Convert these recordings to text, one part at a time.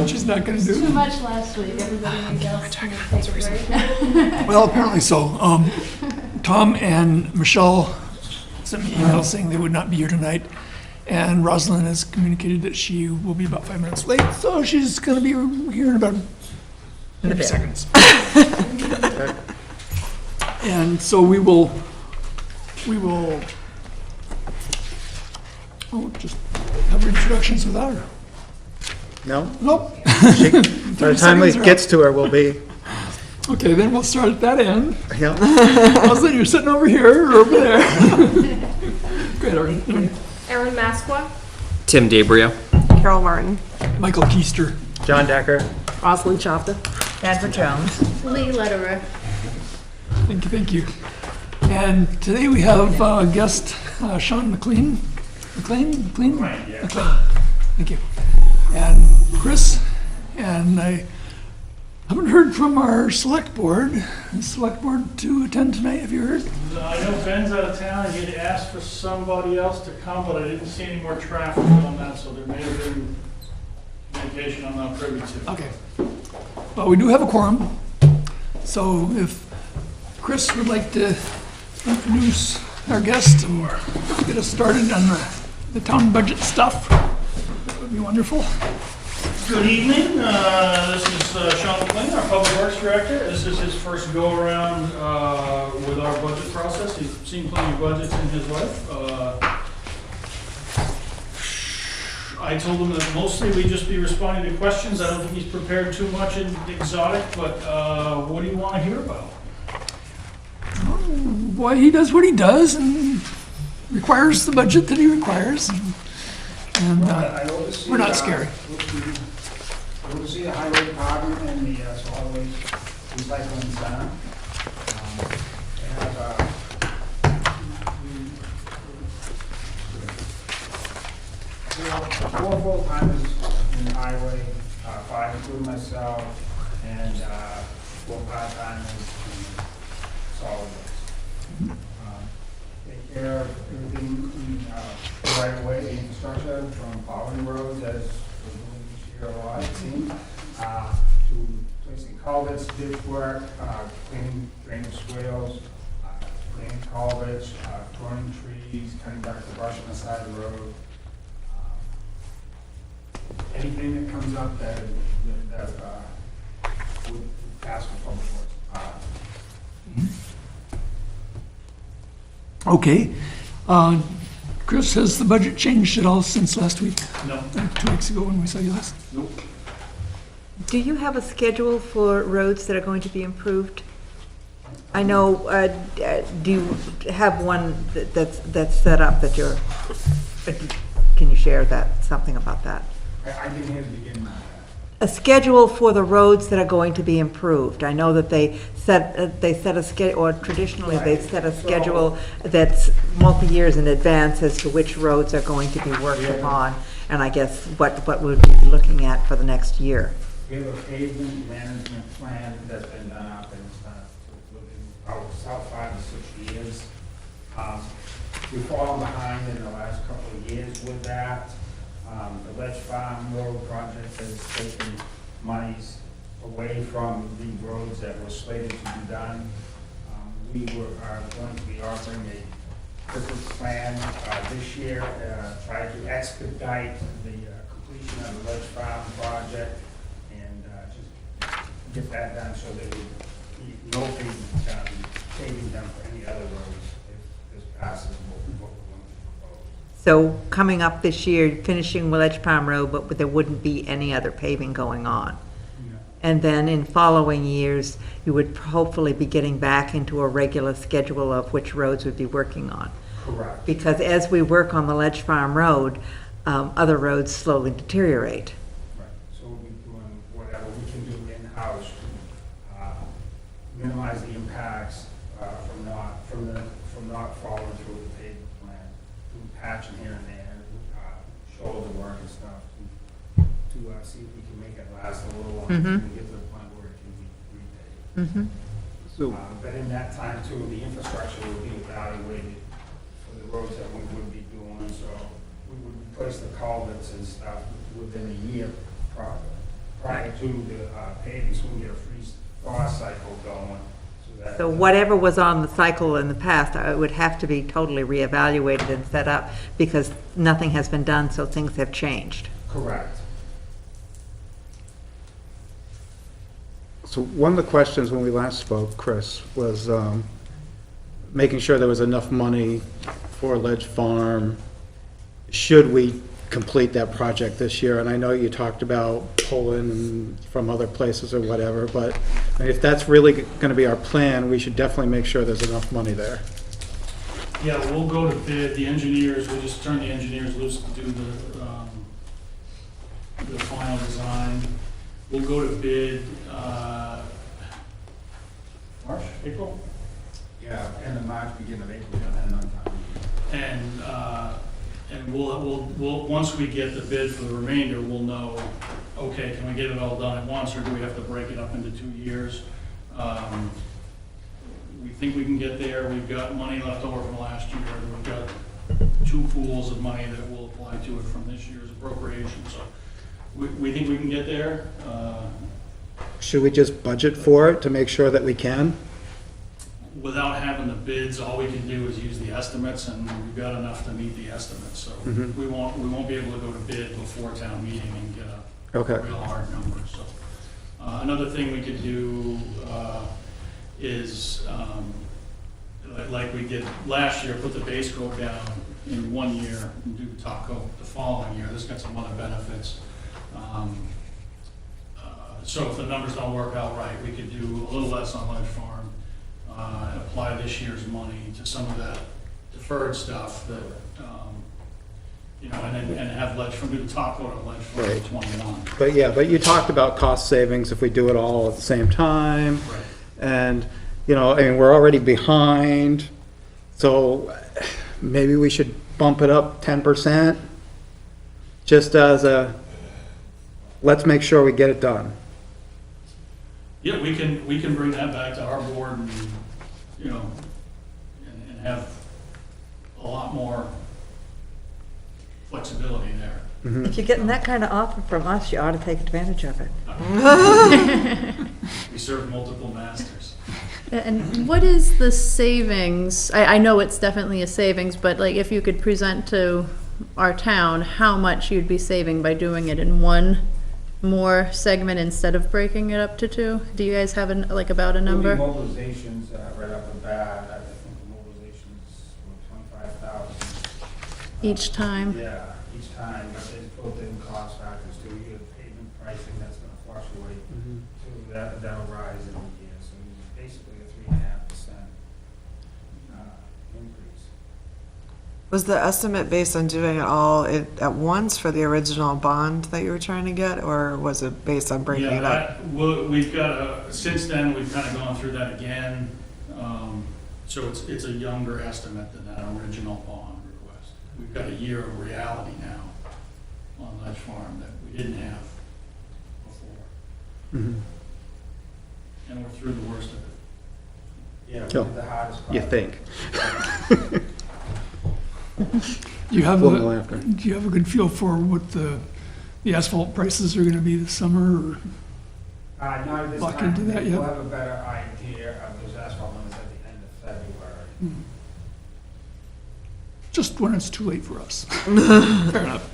She's not going to do Too it. much last week, everybody else can take a break. Well, apparently so. Tom and Michelle sent me emails saying they would not be here tonight. And Rosalind has communicated that she will be about 5 minutes late, so she's going to be here in about 30 seconds. And so we will just have introductions without her. No? Nope. By the time it gets to her, we'll be, Okay, then we'll start at that end. yeah. Rosalind, you're sitting over here or over there. Great, Erin. Erin Masqua. Tim DeBrio. Carol Martin. Michael Keister. John Decker. Rosalind Chapta. Edward Jones. Lee Letterer. Thank you. And today we have guest Sean McLean. McLean? Yeah. McLean. Thank you. And Chris. And I haven't heard from our select board. Is select board to attend tonight? Have you heard? I know Ben's out of town. He had asked for somebody else to come, but I didn't see any more traffic on that, so there may have been communication I'm not privy to. Okay. Well, we do have a quorum. So if Chris would like to introduce our guest and get us started on the town budget stuff, that would be wonderful. Good evening. This is Sean McLean, our Public Works Director. This is his first go-around with our budget process. He's seen plenty of budgets in his life. I told him that mostly we'd just be responding to questions. I don't think he's prepared too much in exotic, but what do you want to hear about? Boy, he does what he does and requires the budget that he requires. And we're not scary. I oversee the highway department and the solid waste recycling center. They have four full-timers in the highway, 5 including myself, and 4 part-timers in solid waste. Take care of everything the right way, the infrastructure from plowing roads as we're doing this year a lot, it seems, to placing culverts, ditch work, cleaning drainage swales, cleaning culverts, pruning trees, cutting back the brush on the side of the road. Anything that comes up that would pass for public works. Okay. Chris, has the budget changed at all since last week? No. 2 weeks ago when we saw you last? Nope. Do you have a schedule for roads that are going to be improved? I know, do you have one that's set up that you're, can you share that, something about that? I didn't hear the beginning of that. A schedule for the roads that are going to be improved. I know that they set a schedule, or traditionally they set a schedule that's multi-years in advance as to which roads are going to be worked upon, and I guess what we'll be looking at for the next year. We have a pavement management plan that's been done up and it's done within about 5 to 6 years. We've fallen behind in the last couple of years with that. The Ledge Farm Road project has taken monies away from the roads that were slated to be done. We are going to be offering a different plan this year, try to expedite the completion of the Ledge Farm project and just get that done so there will be no paving done for any other roads if this passes what we're going to propose. So coming up this year, finishing Ledge Palm Road, but there wouldn't be any other paving going on. And then in following years, you would hopefully be getting back into a regular schedule of which roads we'd be working on. Correct. Because as we work on the Ledge Farm Road, other roads slowly deteriorate. Right, so we'll be doing whatever we can do in-house to minimize the impacts from not following through with the pavement plan, doing patching here and there, shoulder work and stuff, to see if we can make it last a little longer and get to the point where it can be repaved. So, But in that time too, the infrastructure will be evaluated for the roads that we would be doing, so we would replace the culverts and stuff within a year prior to the paving, so we can get a free thaw cycle going. That, So whatever was on the cycle in the past, it would have to be totally reevaluated and set up, because nothing has been done, so things have changed. Correct. So one of the questions when we last spoke, Chris, was making sure there was enough money for Ledge Farm, should we complete that project this year? And I know you talked about pulling from other places or whatever, but if that's really going to be our plan, we should definitely make sure there's enough money there. Yeah, we'll go to bid, the engineers, we just turned the engineers loose to do the final design. We'll go to bid, March, April? Yeah, end of March, beginning of April, and on time. And we'll, once we get the bid for the remainder, we'll know, okay, can we get it all done at once, or do we have to break it up into 2 years? We think we can get there. We've got money left over from last year. We've got 2 pools of money that will apply to it from this year's appropriation, so we think we can get there. Should we just budget for it to make sure that we can? Without having the bids, all we can do is use the estimates, and we've got enough to meet the estimates, so we won't be able to go to bid before town meeting and get a real hard number, so. Another thing we could do is, like we did last year, put the base coat down in 1 year and do the top coat the following year. This got some other benefits. So if the numbers don't work out right, we could do a little less on Ledge Farm, apply this year's money to some of that deferred stuff that, and have Ledge Farm, do the top coat on Ledge Farm Right. 21. But you talked about cost savings if we do it all at the same time. Right. And, we're already behind, so maybe we should bump it up 10%, just as let's make sure we get it done. Yeah, we can bring that back to our board and, and have a lot more flexibility there. If you're getting that kind of offer from us, you ought to take advantage of it. We serve multiple masters. And what is the savings? I know it's definitely a savings, but like if you could present to our town how much you'd be saving by doing it in one more segment instead of breaking it up to 2? Do you guys have about a number? Mobilizations, right off the bat, I think the mobilizations were 25,000. Each time? Yeah, each time, but there's built-in cost factors too. You get pavement pricing that's gonna fluctuate, so that'll rise in the year, so it's basically a 3.5% increase. Was the estimate based on doing it all at once for the original bond that you were trying to get, or was it based on breaking it up? We've got since then, we've kind of gone through that again. So it's a younger estimate than that original bond request. We've got a year of reality now on Ledge Farm that we didn't have before. And we're through the worst of it. Yeah, we Sure. did the hardest part. You think? Do you have Little laughter. a good feel for what the asphalt prices are gonna be this summer, or? Not this Lock time. into that yet? We'll have a better idea of those asphalt numbers at the end of February. Just when it's too late for us. Fair enough.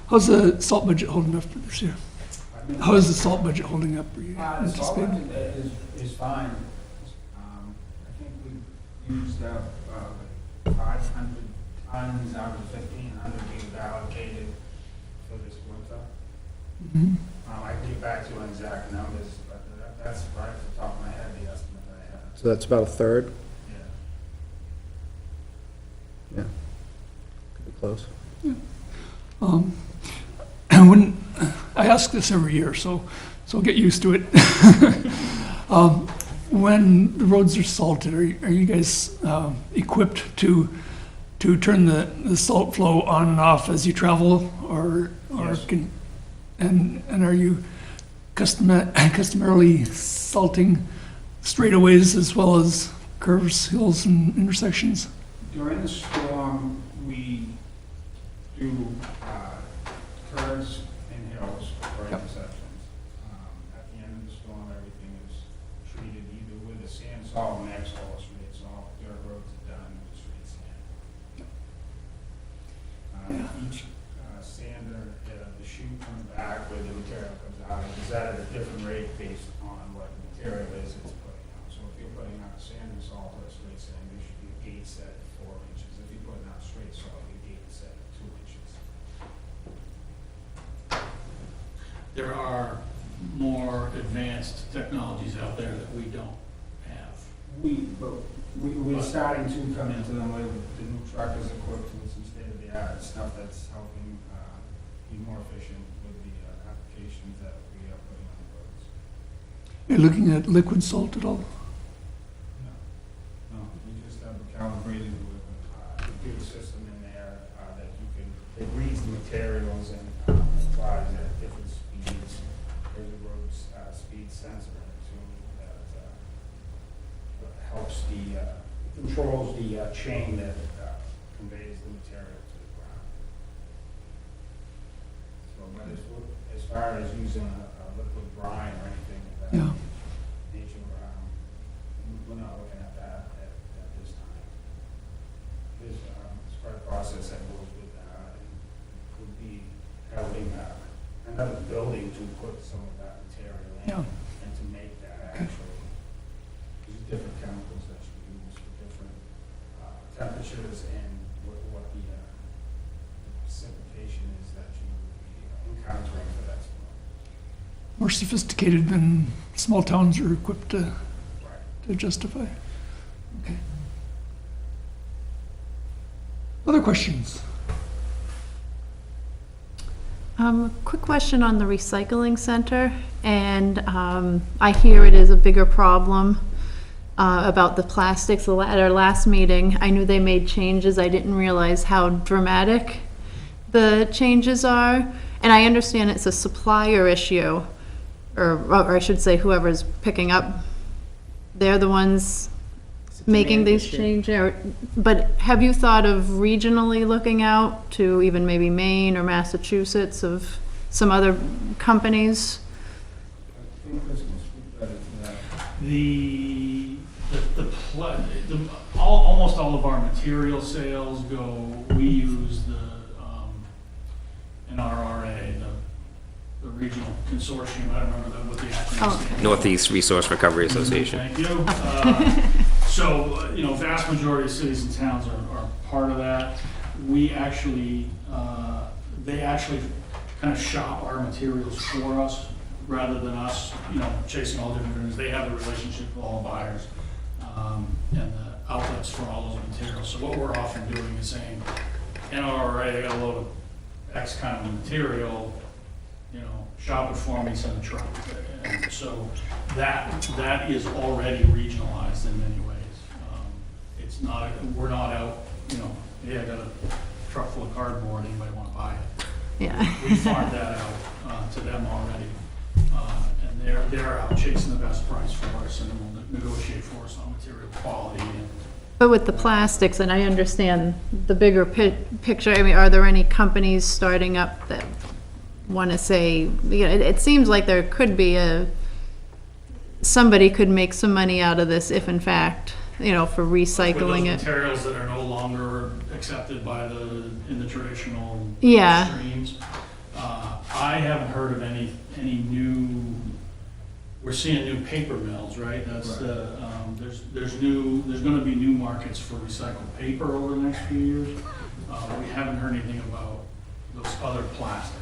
How's the salt budget holding up for this year? How is the salt budget holding up? Are you The salt anticipating? budget is fine. I think we used up 500 tons out of 1,500 we've allocated for this winter. Mhm. I can get back to you on exact numbers, but that's right off the top of my head, the estimate that I have. So that's about a third? Yeah. Yeah. Could be close. And when, I ask this every year, so get used to it. When the roads are salted, are you guys equipped to turn the salt flow on and off as you travel, or Yes. and are you customarily salting straightaways as well as curves, hills, and intersections? During the storm, we do curves and hills for Yep. intersections. At the end of the storm, everything is treated either with a sand salt mix or straight salt. Dirt roads are done with straight sand. Each sander, the chute from the back where the material comes out, is at a different rate based on what the material is it's putting out. So if you're putting out sand and salt or straight sand, there should be a gate set at 4 inches. If you're putting out straight salt, your gate is set at 2 inches. There are more advanced technologies out there that we don't have. We're starting to come into them with the new truckers equipped with some state-of-the-art stuff that's helping be more efficient with the applications that we are putting on the roads. You're looking at liquid salt at all? No, we just have a calibrated with a computer system in there that you can, it reads the materials and applies at different speeds. There's a road speed sensor in it too that helps controls the chain that conveys the material to the ground. So, but as far as using a liquid brine or anything of that Yeah. nature, we're not looking at that at this time. There's quite a process that goes with that, and would be having another building to put some of that material in Yeah. and to make that actually. There's different chemicals that you use for different temperatures and what the precipitation is that you would be encountering for that storm. More sophisticated than small towns are equipped to Right. to justify. Okay. Other questions? Quick question on the recycling center, and I hear it is a bigger problem about the plastics. At our last meeting, I knew they made changes. I didn't realize how dramatic the changes are, and I understand it's a supplier issue, or I should say whoever's picking up, they're the ones making these changes. But have you thought of regionally looking out to even maybe Maine or Massachusetts of some other companies? I think Chris can speak better to that. Almost all of our material sales go, we use the NRRA, the regional consortium, I don't remember what the acronym stands for. Northeast Resource Recovery Association. Thank you. So, vast majority of cities and towns are part of that. We actually, they actually kind of shop our materials for us rather than us, chasing all different things. They have the relationship with all buyers and the outlets for all those materials. So what we're often doing is saying, NRA, I got a load of X kind of material, shop it for me, send a truck. And so that is already regionalized in many ways. It's not, we're not out, hey, I got a truck full of cardboard, anybody want to buy it? Yeah. We farmed that out to them already. And they're out chasing the best price for us, and then we'll negotiate for us on material quality. But with the plastics, and I understand the bigger picture, I mean, are there any companies starting up that want to say, it seems like there could be somebody could make some money out of this if in fact, for recycling With those it. materials that are no longer accepted in the traditional Yeah. streams. I haven't heard of any new, we're seeing new paper mills, right? That's there's gonna be new markets for recycled paper over the next few years. We haven't heard anything about those other plastics.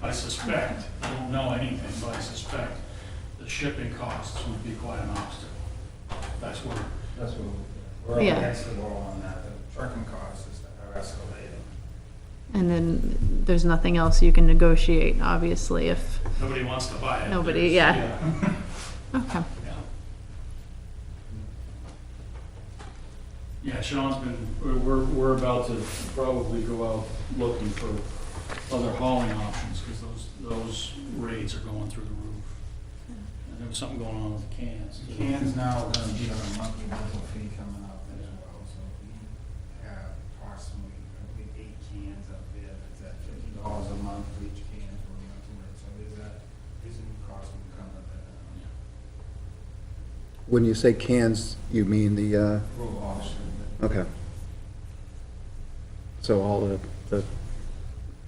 I suspect, I don't know anything, but I suspect the shipping costs would be quite an obstacle. That's what We're up Yeah. against the wall on that. The trucking costs are escalating. And then there's nothing else you can negotiate, obviously, if, nobody wants to buy it. Nobody, There's- yeah. okay. Yeah, Sean's we're about to probably go out looking for other hauling options, because those rates are going through the roof. And there was something going on with the cans. The cans now are going to be on a monthly rental fee coming up as well, so we have approximately, I believe, 8 cans up there, that's at $50 a month for each can for, to when you say cans, you mean the, Roll offs. okay. So all the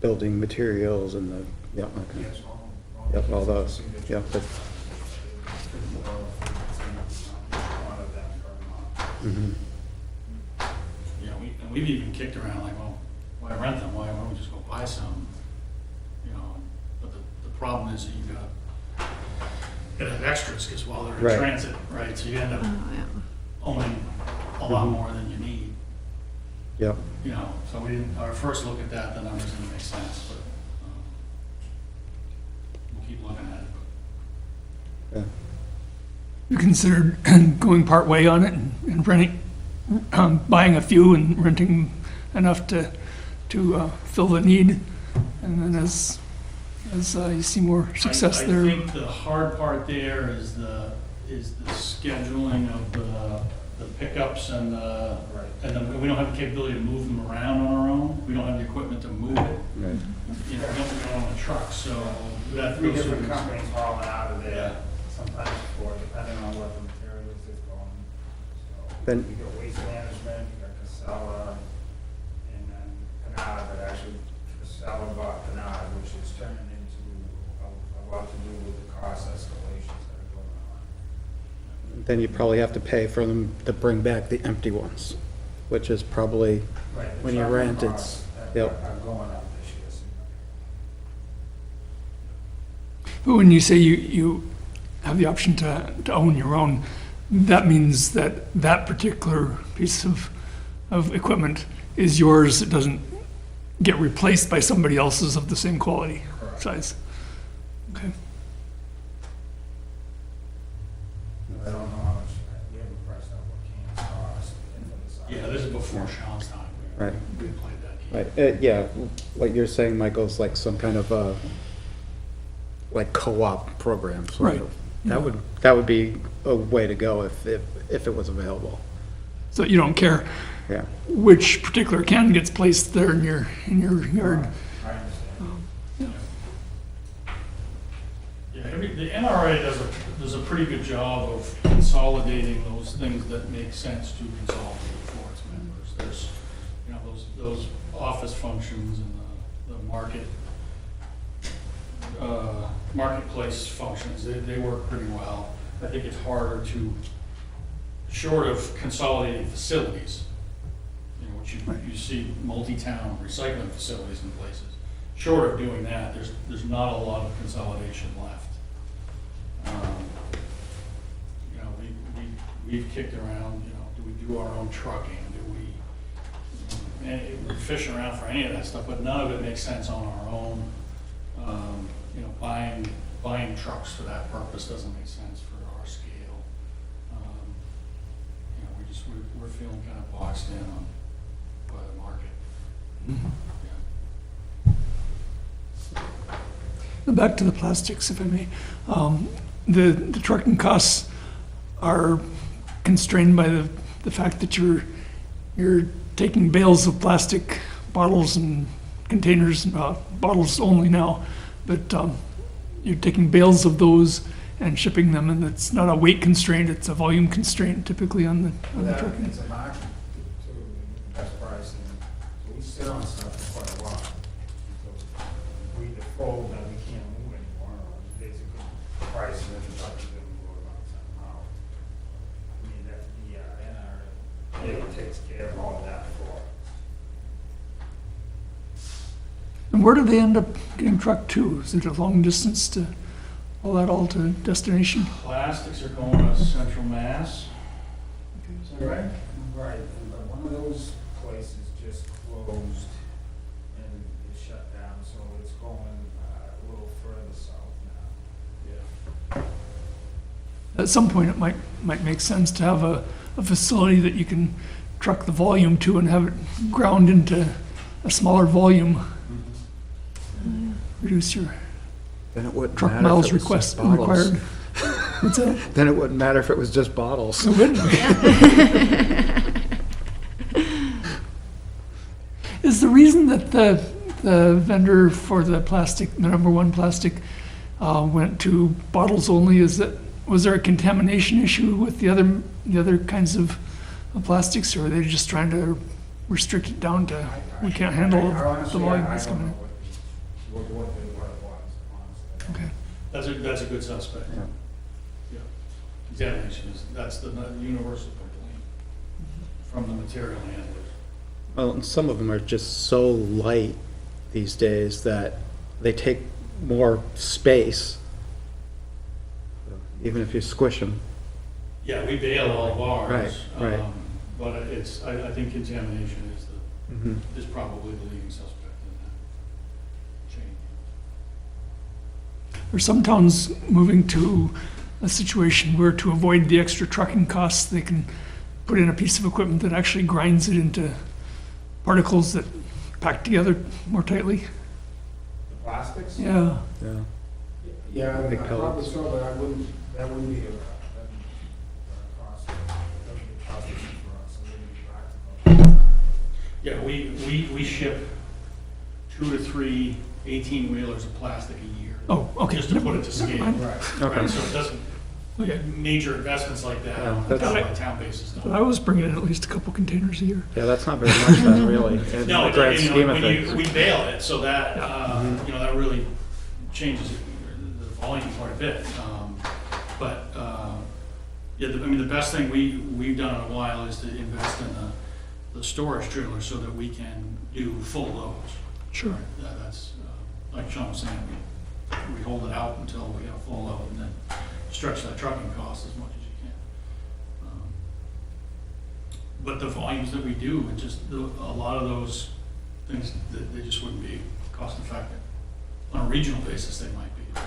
building materials and the, yeah, okay. Yes, all. Yep, all those, yeah, but, One of them per month. mhm. You know, and we've even kicked around like, well, why rent them? Why don't we just go buy some? You know, but the problem is that you gotta have extras, because while they're in Right. transit, right, so you end up Oh, yeah. owning a lot more than you need. Yep, You know, so we didn't, our first look at that, the numbers didn't make sense, but, we'll keep looking at it, but. yeah. You considered going part way on it and renting, buying a few and renting enough to fill the need, and then as you see more success I there. think the hard part there is the scheduling of the pickups and we don't have the capability to move them around on our own. We don't have the equipment to move it. Right. You know, we don't do it on the truck, so we'd have to Three go through. different companies hauling out of Yeah. there, sometimes four, depending on what the materials is going. So Then- you got Waste Management, you got Casella, and then Canard, but actually Casella bought Canard, which is turning into a lot to do with the cost escalations that are going on. Then you probably have to pay for them to bring back the empty ones, which is probably, Right, the when you trucking rent, costs it's, yep. Are going up this year. But when you say you have the option to own your own, that means that that particular piece of equipment is yours. It doesn't get replaced by somebody else's of the same quality, size. Okay. I don't know how much, we haven't priced out what cans cost. and for the size. Yeah, this is before Sean's time. Right. We played that game. right, yeah, what you're saying, Michael, is like some kind of like co-op program, sort Right. of. That would be a way to go if it was available, So you don't care yeah. which particular can gets placed there in your yard. I understand. Yeah, the NRA does a pretty good job of consolidating those things that make sense to consolidate for its members. There's, you know, those office functions and the marketplace functions, they work pretty well. I think it's harder to, short of consolidating facilities, you know, which you see multi-town recycling facilities in places. Short of doing that, there's not a lot of consolidation left. You know, we've kicked around, you know, do we do our own trucking? We're fishing around for any of that stuff, but none of it makes sense on our own. You know, buying trucks for that purpose doesn't make sense for our scale. You know, we're feeling kind of boxed in by the market. Yeah. Back to the plastics, if I may. The trucking costs are constrained by the fact that you're taking bales of plastic bottles and containers, bottles only now, but you're taking bales of those and shipping them, and it's not a weight constraint, it's a volume constraint typically on the That, trucking. it's a market too, best pricing. So we sit on stuff for quite a while. So we default that we can't move anymore, or basically price it and touch it and go about somehow. I mean, that's the, NRA takes care of all that for us. And where do they end up getting trucked to? Is it a long distance to all to destination? Plastics are going to Central Mass. Is that right? Right, but one of those places just closed and it shut down, so it's going a little further south now. Yeah. At some point, it might make sense to have a facility that you can truck the volume to and have it ground into a smaller volume. Reduce your Then it wouldn't truck matter if miles it was just bottles. required. What's that? Then it wouldn't matter if it was just bottles. It wouldn't. Is the reason that the vendor for the plastic, the number one plastic, went to bottles only, is that was there a contamination issue with the other kinds of plastics, or are they just trying to restrict it down to, we can't handle the Honestly, volume I that's don't coming know in? what it was, honestly. Okay. That's a good suspect. Yeah. Yeah. Contamination that's the universal complaint from the material handlers. Well, and some of them are just so light these days that they take more space, even if you squish them. Yeah, we bail all of ours. Right. But I think contamination Mhm. is probably the leading suspect in that chain. Are some towns moving to a situation where, to avoid the extra trucking costs, they can put in a piece of equipment that actually grinds it into particles that pack together more tightly? The plastics? Yeah. Yeah. Yeah, Big probably pellets. so, but that wouldn't be a cost, that would be a cost issue for us, it wouldn't be practical. Yeah, we ship 2 to 3 18-wheelers of plastic a year. Oh, okay. Just to put it to scale. Right. Right, so it doesn't, Okay. major investments like that, Yeah, on that's- a town basis. But I was bringing in at least a couple containers a year. Yeah, that's not very much then, really, in No, the grand you know, scheme of when things. we bail it, so that, you know, that really changes the volume quite a bit. But, yeah, I mean, the best thing we've done in a while is to invest in the storage trailer so that we can do full loads. Sure. That's, like Sean was saying, we hold it out until we have full load and then stretch that trucking cost as much as you can. But the volumes that we do, it just, a lot of those things, they just wouldn't be cost effective. On a regional basis, they might be.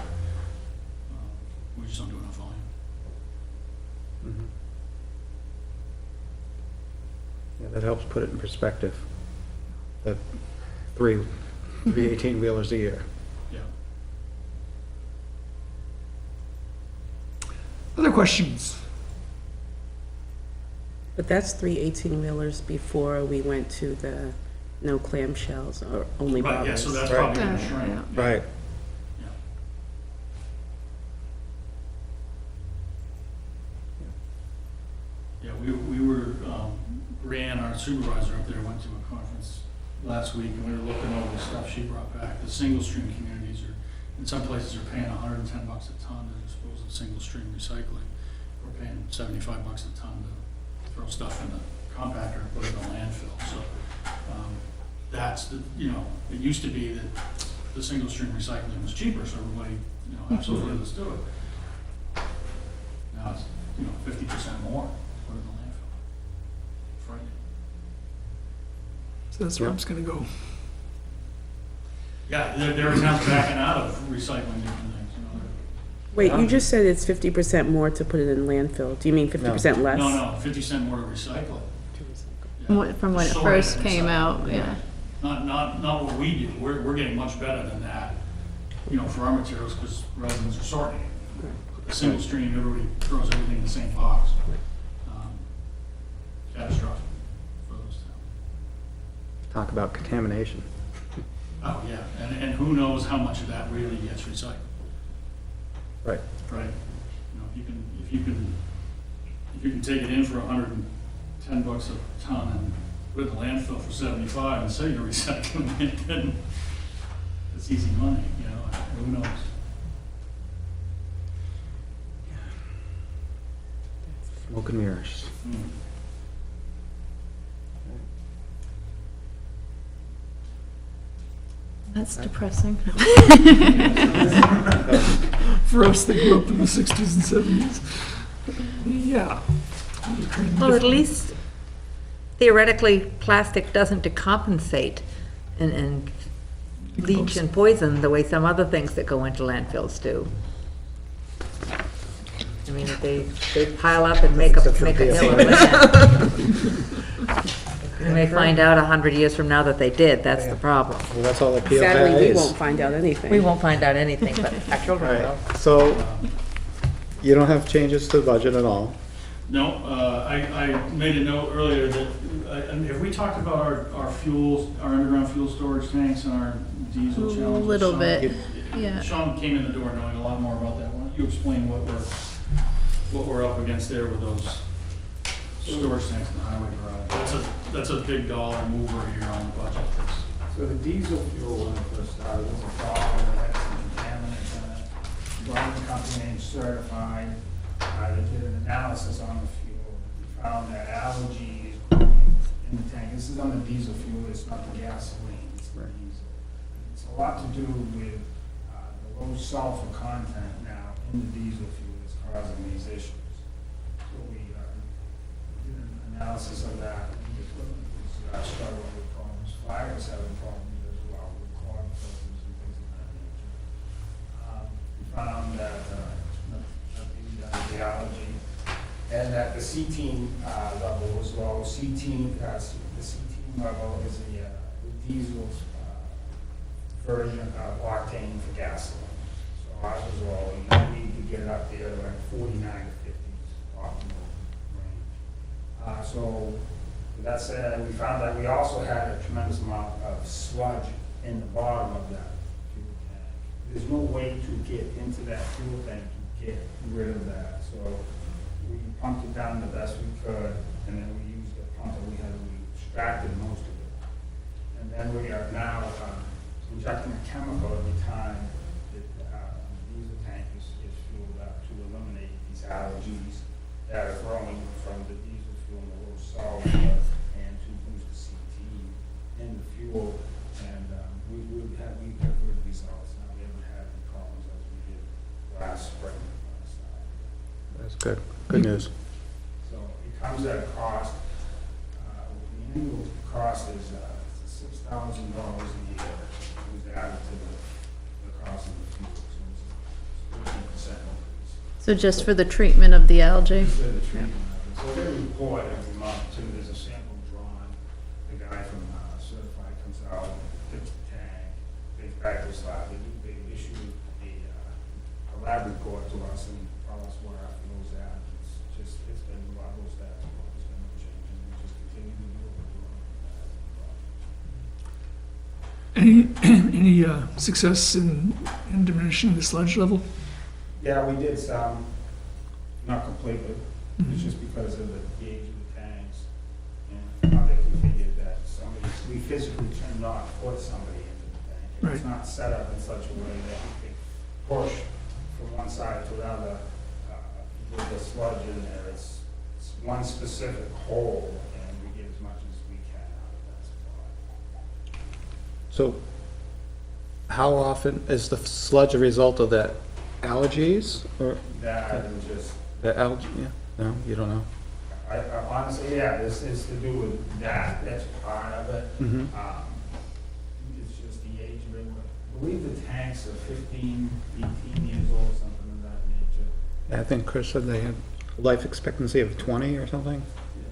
We just don't do enough volume. Mhm. Yeah, that helps put it in perspective. The three 18-wheelers a year. Yeah. Other questions? But that's 3 18-wheelers before we went to the no clamshells or only Right, bottles. yeah, so that's Right. probably gonna shrink. Yeah. Right. Yeah, we were, Brianne, our supervisor up there, went to a conference last week, and we were looking over the stuff she brought back. The single-stream communities are, in some places are paying $110 a ton to dispose of single-stream recycling. We're paying $75 a ton to throw stuff in the compactor and put it in a landfill. So, that's the, you know, it used to be that the single-stream recycling was cheaper, so everybody, you know, absolutely, let's do it. Now it's, you know, 50% more, put it in the landfill. Frightening. So that's where it's gonna go. Yeah, there are towns backing out of recycling different things, you know. Wait, you just said it's 50% more to put it in landfill. Do you mean 50% less? No, 50 cent more to recycle it. Yeah. From when it Sort first of came recycle. out, yeah. Not what we do. We're getting much better than that, you know, for our materials, because residents are sorting. A single stream, everybody throws everything in the same box. Catastrophic for those towns. Talk about contamination. Oh, yeah, and who knows how much of that really gets recycled, Right. right? You know, if you can take it in for $110 a ton and put it in the landfill for 75 and say you're recycling it, then it's easy money, you know, who knows? Smoke and mirrors. Hmm. That's depressing. For us, they grew up in the 60s and 70s. Yeah. Well, at least theoretically, plastic doesn't decompensate and leach and poison the way some other things that go into landfills do. I mean, if they pile up and make a hill of land. We may find out 100 years from now that they did, that's the problem. Well, that's all the PFAS Sadly, we is. won't find out anything. We won't find out anything, but our children will. Right, so you don't have changes to the budget at all? No, I made a note earlier that, have we talked about our fuels, our underground fuel storage tanks and our diesel A challenge? little Sean? bit, yeah. Sean came in the door knowing a lot more about that. Why don't you explain what we're what we're up against there with those storage tanks in the highway garage. That's a big dollar mover here on the budget. So the diesel fuel, when it first started, was a problem, it had some contaminants in it. Brought the company named Certified, they did an analysis on the fuel. We found that algae is growing in the tank. This is on the diesel fuel, it's not the gasoline, it's the diesel. It's a lot to do with the low sulfur content now in the diesel fuel that's causing these issues. So we did an analysis of that. The equipment was struggling with problems. Fire was having problems as well with clogged filters and things of that nature. We found that the allergy and that the cetine level was low. Cetine, the cetine level is the diesel version of octane for gasoline. So ours was low. You need to get it up there to like 49 to 50 optimal range. So that said, we found that we also had a tremendous amount of sludge in the bottom of that fuel tank. There's no way to get into that fuel tank to get rid of that. So we pumped it down the best we could, and then we used the pump that we had, we extracted most of it. And then we are now injecting a chemical every time that the diesel tank is fueled up to eliminate these allergies that are growing from the diesel fuel and the low sulfur, and to boost the CT in the fuel. And we've had good results now. We haven't had any problems as we did last spring. That's good. Good news. So it comes at a cost. The annual cost is $6,000 a year. It was added to the cost of the fuel. So it's 13% increase. So just for the treatment of the algae? So the treatment of it. So they report every month too. There's a sample drawn. The guy from Certified comes out, picks the tank, they practice lab. They issue a lab report to us and tell us where our fuel's at. It's been levels that there's been no change, and we just continue to do what we're doing. Any success in diminishing the sludge level? Yeah, we did some, not completely. It's just because of the age of the tanks and how they configured that we physically cannot put somebody into the tank. If it's Right. not set up in such a way that we can push from one side to another with the sludge in there. It's one specific hole, and we get as much as we can out of that supply. So how often is the sludge a result of that allergies or That and just, the algae? Yeah, no, you don't know. I honestly, yeah, this is to do with that. That's part of it. Mhm. It's just the age of it. I believe the tanks are 15, 18 years old, something of that nature. I think Chris said they had life expectancy of 20 or something.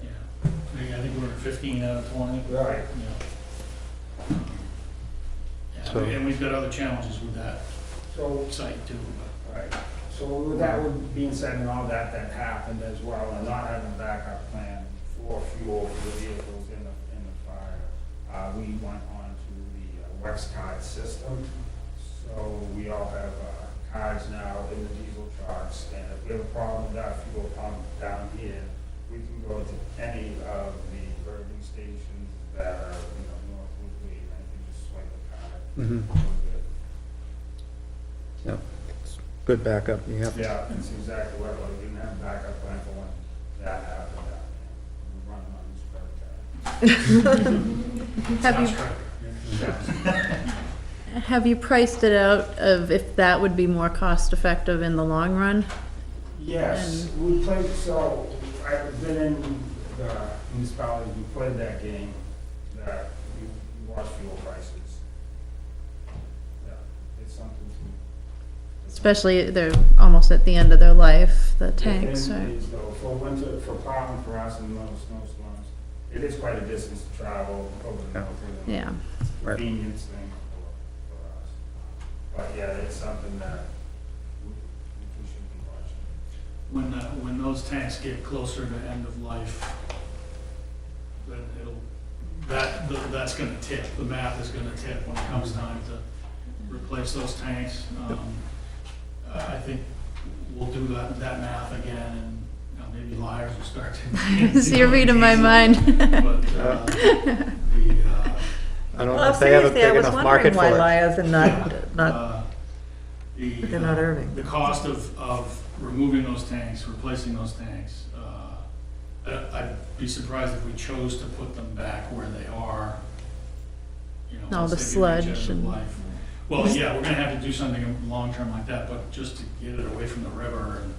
Yeah. I think we're at 15 out of 20. Right. Yeah. Yeah, So- and we've got other challenges with that So, site too. right. So with that being said and all that happened as well, and not having a backup plan for fuel for the vehicles in the fire, we went on to the Wex card system. So we all have cards now in the diesel trucks, and if we have a problem with our fuel pump down here, we can go to any of the burning stations that are, north of Woodley, and I can just swipe a card. Mhm. We're good. Yep. Good backup. You have. Yeah, that's exactly what it was. We didn't have a backup plan for when that happened down there. We were running on this credit card. Have you, Yeah. have you priced it out of if that would be more cost effective in the long run? Yes, we played, so I've been in the municipalities, we played that game, that we watch fuel prices. Yeah, it's something to. Especially they're almost at the end of their life, the tanks, It right? is though, for winter, for plowing for us and most snowstorms, it is quite a distance to travel over the mountain. Yeah. Right. Convenience thing for us. But yeah, it's something that we should be watching. When those tanks get closer to end of life, then that's gonna tip, the math is gonna tip when it comes time to replace those tanks. I think we'll do that math again, and, you know, maybe liars will start to. So you're reading my mind. But, I don't know Well, if they have a seriously, I big was enough market wondering for why it. Liars and not, they're not earning. The cost of removing those tanks, replacing those tanks, I'd be surprised if we chose to put them back where they are. You know, No, once the they reach sludge end of and- life. Well, yeah, we're gonna have to do something long-term like that, but just to get it away from the river and,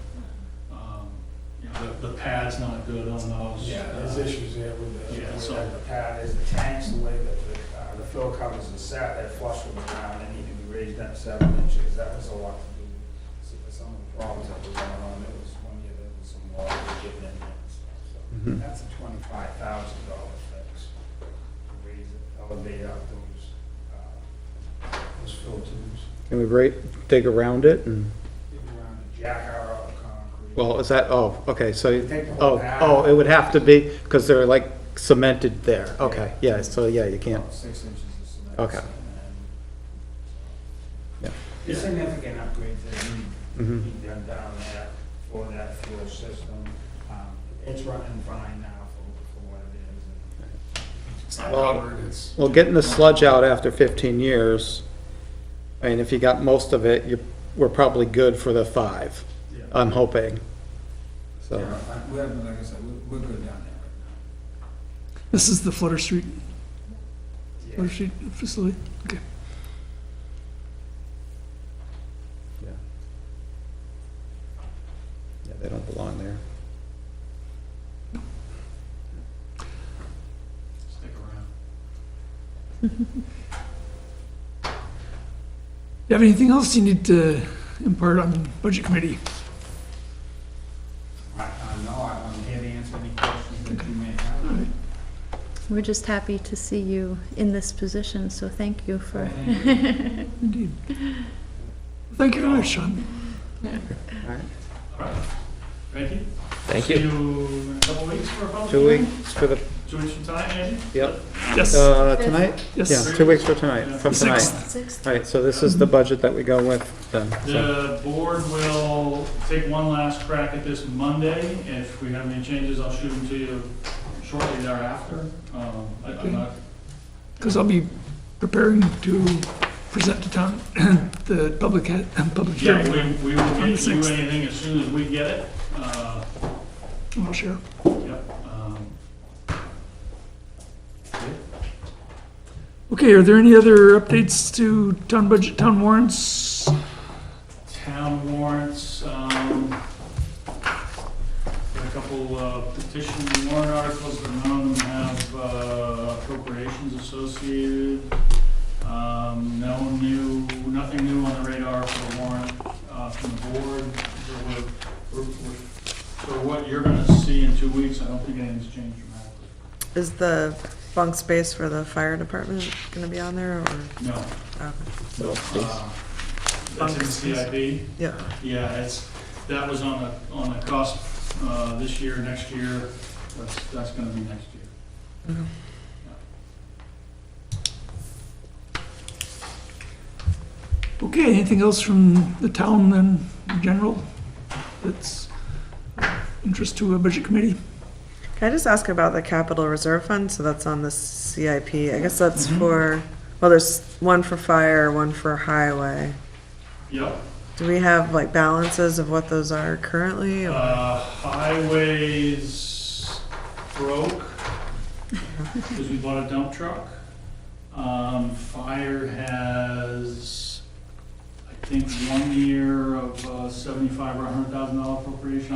you know, the pad's not good on those. Yeah, there's issues there with the, Yeah, with so- the pad, is the tanks, the way that the fill covers are set, they're flush with the ground, they need to be raised up 7 inches, that was a lot to do. With some of the problems that were going on, there was one year there was some water getting in there and stuff, so Mhm. that's a $25,000 fix. To raise it, elevate out those fill tubes, Can we dig around it and, get around the jack out of concrete. well, is that, oh, okay, so, Take the whole pad. it would have to be, because they're like cemented there. Okay, yeah, so, yeah, you can't, About 6 inches of cement. Okay. And Yeah. significant upgrades that need to Mhm. be done down there for that fuel system. It's running fine now for what it is. It's not Well- covered, it's. well, getting the sludge out after 15 years, I mean, if you got most of it, we're probably good for the 5, Yeah. I'm hoping. So, We have, like I said, we're good down there right This is the Flutter Street, now. Flutter Street facility? Okay. yeah. Yeah, they don't belong there. Stick around. You have anything else you need to impart on Budget Committee? No, I'm here to answer any questions that you may have. We're just happy to see you in this position, so thank you for. Indeed. Thank you very much, Sean. All right. All right, thank you. Thank See you. you in a couple weeks for a public 2 hearing? weeks for the, 2 weeks from tonight, Andy? yep, Yes. tonight? Yes. Yeah, 2 weeks for tonight, from tonight. Sixth. All right, so this is the budget that we go with then. So, The board will take one last crack at this Monday. If we have any changes, I'll shoot them to you shortly thereafter. I'm not, Because I'll be preparing to present to town, the public yeah, hearing. we will On the get you 6th. anything as soon as we get it. I'll share. Yep. Okay, are there any other updates to town budget, town warrants? Town warrants, got a couple petition warrant articles, but none of them have appropriations associated. Nothing new on the radar for the warrant from the board. So for what you're gonna see in 2 weeks, I don't think anything's changed dramatically. Is the bunk space for the fire department gonna be on there, or? No. Okay. so, That's in the CIP. Yeah. Yeah, that was on the cusp, this year, next year, that's gonna be next year. Okay. Okay, anything else from the town then, in general, that's of interest to a budget committee? Can I just ask about the capital reserve fund? So that's on the CIP. I guess that's for, well, there's one for fire, one for highway. Yep, Do we have like balances of what those are currently? or- highways broke, because we bought a dump truck. Fire has, I think, 1 year of $75,000 or $100,000 appropriation.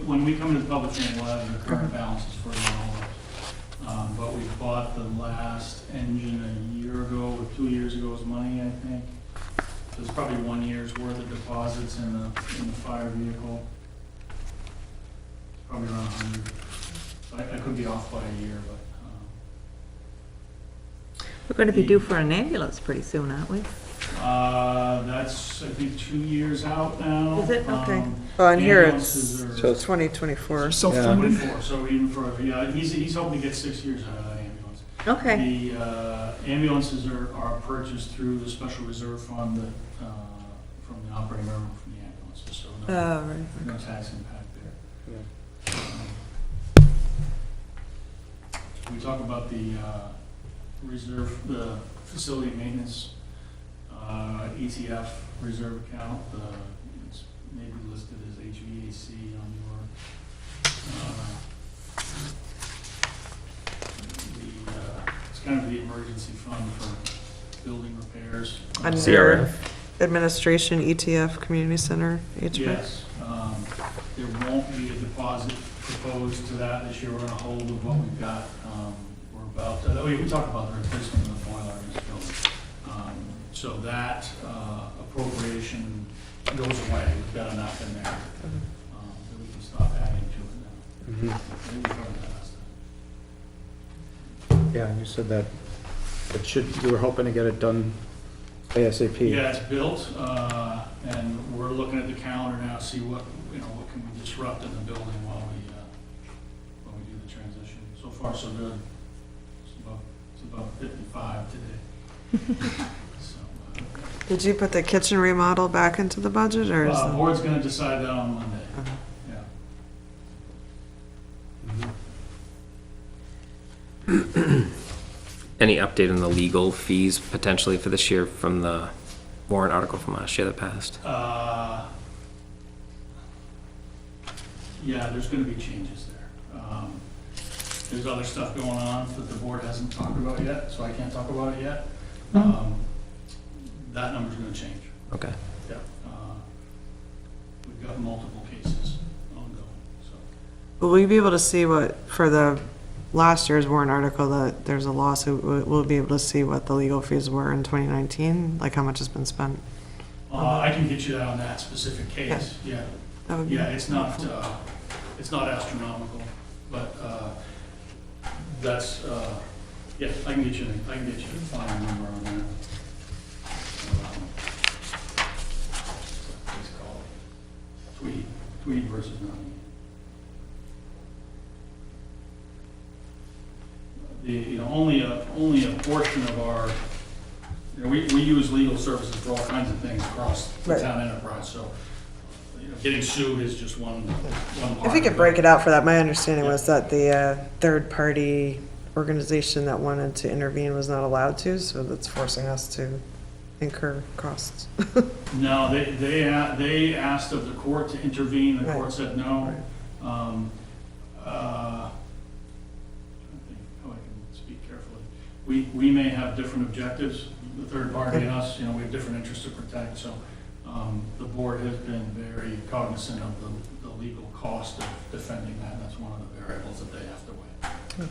When we come to the public hearing, we'll have the current balances for the all. But we bought the last engine a year ago, or 2 years ago's money, I think. So there's probably 1 year's worth of deposits in the fire vehicle. Probably around 100. So I could be off by a year, but, We're going to be due for an ambulance pretty soon, aren't we? that's, I think, 2 years out now. Is it? Okay. Well, and here it's Ambulances are So it's 2024. Self-funded? 24, so even for, yeah, he's hoping to get 6 years out of that ambulance. Okay. The ambulances are purchased through the special reserve fund that, from the operating revenue from the ambulances. So Oh, right. no tax impact there. We talk about the reserve, the facility maintenance ETF reserve account. It's maybe listed as HVAC on your, it's kind of the emergency fund for building repairs. Under CRF. administration, ETF, community center, HVAC? Yes, there won't be a deposit proposed to that this year. We're gonna hold of what we've got. We're about, we talked about the replacement of the boiler in this building. So that appropriation goes away. We've got enough in there. That we can stop adding to it now. I think we covered that last time. Yeah, you said that you were hoping to get it done ASAP. Yeah, it's built, and we're looking at the calendar now, to see what can we disrupt in the building while we do the transition. So far, so good. It's about 55 today. So, Did you put the kitchen remodel back into the budget, or is the it? board's gonna decide that on Monday. Yeah. Any update on the legal fees potentially for this year from the warrant article from last year that passed? Yeah, there's gonna be changes there. There's other stuff going on that the board hasn't talked about yet, so I can't talk about it yet. That number's gonna change. Okay. Yeah. We've got multiple cases ongoing, so. Will we be able to see what, for the last year's warrant article, that there's a lawsuit, we'll be able to see what the legal fees were in 2019, like how much has been spent? I can get you that on that specific case, yeah. That would be Yeah, it's not astronomical, but, that's, yeah, I can get you the final number on that. It's called Tweed versus Nottingham. Only a portion of our, we use legal services for all kinds of things across the Right. town enterprise, so, getting sued is just one part. If you could break it out for that, my understanding was that the third-party organization that wanted to intervene was not allowed to, so that's forcing us to incur costs. No, they asked of the court to intervene, the court Right. said no. Right. I think how I can speak carefully. We may have different objectives, the third party and us, we have different interests to protect, so the board has been very cognizant of the legal cost of defending that, and that's one of the variables that they have to weigh.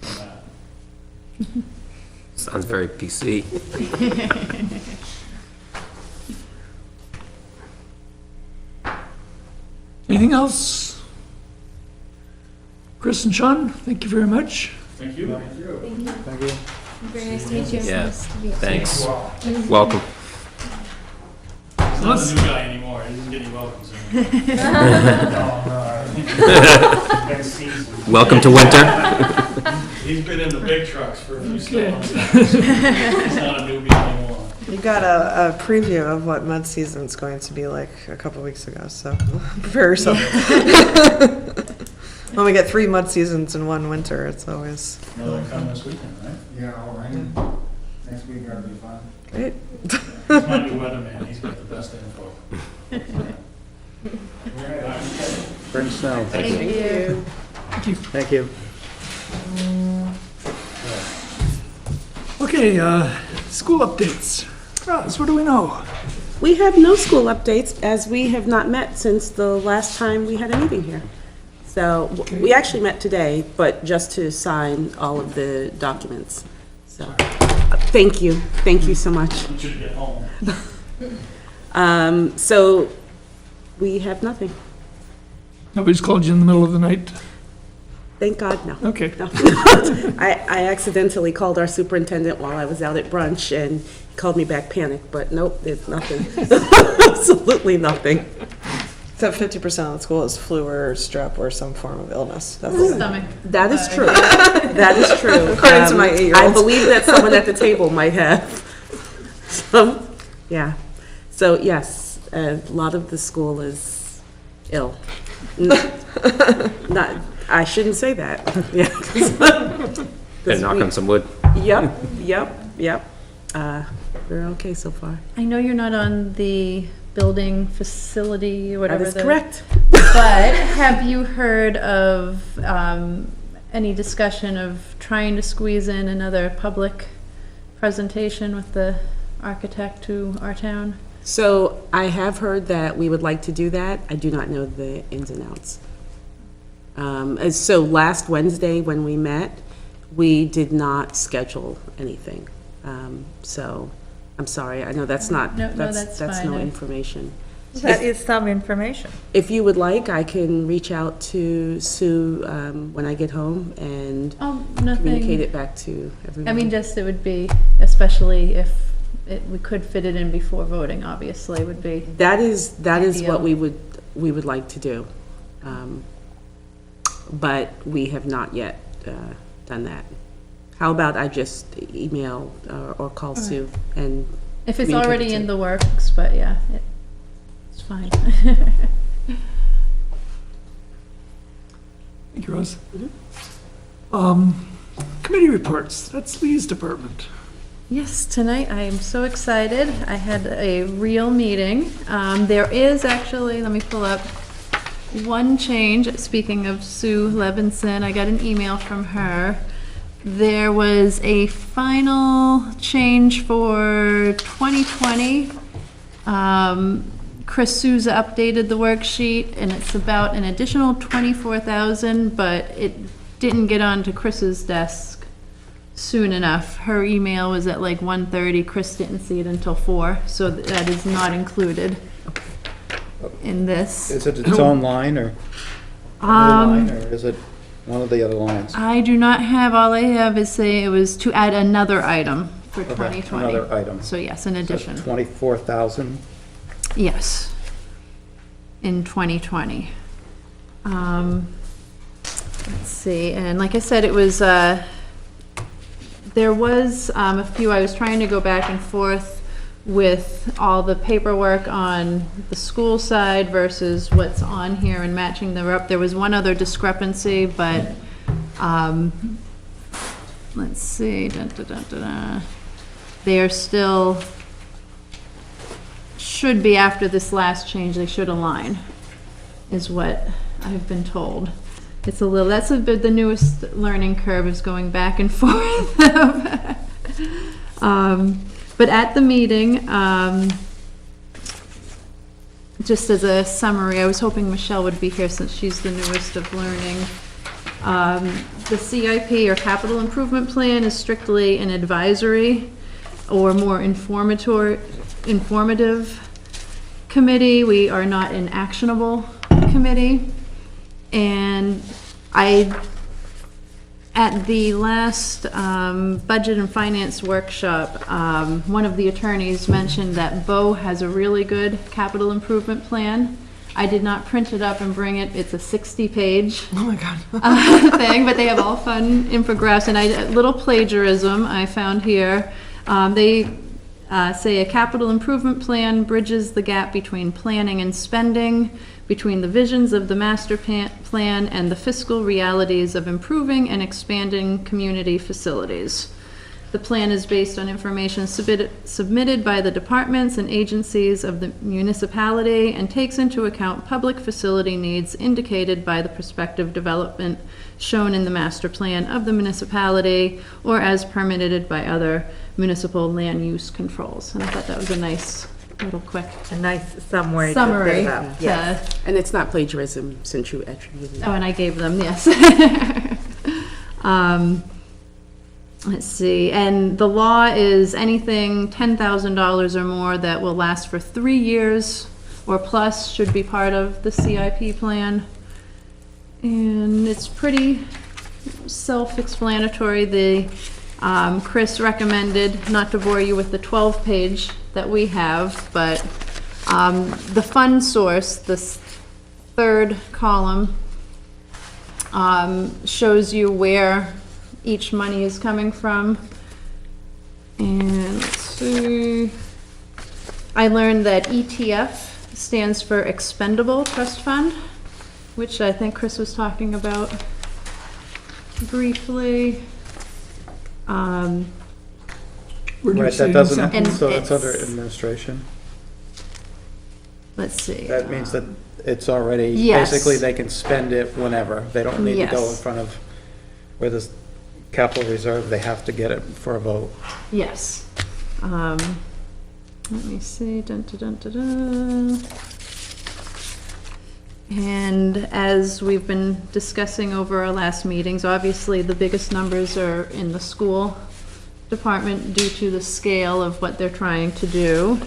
For that. Sounds very PC. Anything else? Chris and Sean, thank you very much. Thank you. Thank you. Very nice to meet you. Yeah. Nice to meet you. Thanks. Welcome. He's not the new guy anymore, he doesn't get any welcomes anymore. Welcome to winter. He's been in the big trucks for a few months. He's not a newbie anymore. You got a preview of what mud season's going to be like a couple weeks ago, so prepare yourself. When we get 3 mud seasons in one winter, it's always Another coming this weekend, right? Yeah, all right. Next week gotta be fun. great. He's my new weatherman, he's got the best info. Bring snow. Thank you. Thank you. Okay, school updates. Roz, what do we know? We have no school updates, as we have not met since the last time we had a meeting here. So, we actually met today, but just to sign all of the documents. So, thank you so much. You should get home. So, we have nothing. Nobody's called you in the middle of the night? Thank God, no. Okay. No. I accidentally called our superintendent while I was out at brunch, and he called me back panicked, but nope, there's nothing. Absolutely nothing. Except 50% of the school is flu or strep or some form of illness. That's Stomach. That is true. That is true. According to my 8-year-old. I believe that someone at the table might have. So, yeah. So, yes, A lot of the school is ill. Not, I shouldn't say that. Yeah. And knock on some wood. Yep. We're okay so far. I know you're not on the building facility or That whatever. is correct. But have you heard of any discussion of trying to squeeze in another public presentation with the architect to our town? So I have heard that we would like to do that. I do not know the ins and outs. So last Wednesday when we met, we did not schedule anything. So I'm sorry, I know that's not, No, that's fine. no information. That is some information. If you would like, I can reach out to Sue when I get home and Oh, communicate nothing. it back to everyone. I mean, just it would be, especially if we could fit it in before voting, obviously, would be. That is what Ideal. we would like to do. But we have not yet done that. How about I just email or call Sue and If it's communicate already it to- in the works, but yeah, it's fine. Thank you, Rose. Committee reports, that's Lee's department. Yes, tonight I am so excited. I had a real meeting. There is actually, let me pull up one change. Speaking of Sue Levinson, I got an email from her. There was a final change for 2020. Chris Souza updated the worksheet, and it's about an additional 24,000, but it didn't get onto Chris's desk soon enough. Her email was at like 1:30. Chris didn't see it until 4, so that is not included in this. Is it its own line or a new line, or is it one of the other lines? I do not have, all I have is say it was to add another item for Okay, 2020. another item. So yes, in So addition. 24,000? Yes, in 2020. Let's see, and like I said, it was, there was a few, I was trying to go back and forth with all the paperwork on the school side versus what's on here and matching them up. There was one other discrepancy, but, let's see, they are still, should be after this last change, they should align, is what I've been told. It's a little, that's a bit, the newest learning curve is going back and forth. But at the meeting, just as a summary, I was hoping Michelle would be here since she's the newest of learning. The CIP, or Capital Improvement Plan, is strictly an advisory or more informative committee. We are not an actionable committee. And at the last Budget and Finance workshop, one of the attorneys mentioned that Bo has a really good capital improvement plan. I did not print it up and bring it. It's a 60-page Oh my God. thing, but they have all fun infographics. And a little plagiarism I found here. They say a capital improvement plan bridges the gap between planning and spending, between the visions of the master plan and the fiscal realities of improving and expanding community facilities. The plan is based on information submitted by the departments and agencies of the municipality and takes into account public facility needs indicated by the prospective development shown in the master plan of the municipality or as permitted by other municipal land use controls. And I thought that was a nice little quick A nice summary. to summary. put it up. Yes. And it's not plagiarism since you attributed it. Oh, and I gave them, yes. Let's see, and the law is anything $10,000 or more that will last for 3 years or plus should be part of the CIP plan. And it's pretty self-explanatory. Chris recommended, not to bore you with the 12-page that we have, but the fund source, this third column, shows you where each money is coming from. And let's see, I learned that ETF stands for Expendable Trust Fund, which I think Chris was talking about briefly. Where do you Right, say that doesn't, And so that's under it's- administration? Let's see. That means that it's already, Yes. basically, they can spend it whenever. They don't need to go in Yes. front of, where there's capital reserve, they have to get it for a vote. Yes. Let me see. Dun, dun, dun, dun, dun. And as we've been discussing over our last meetings, obviously the biggest numbers are in the school department due to the scale of what they're trying to do.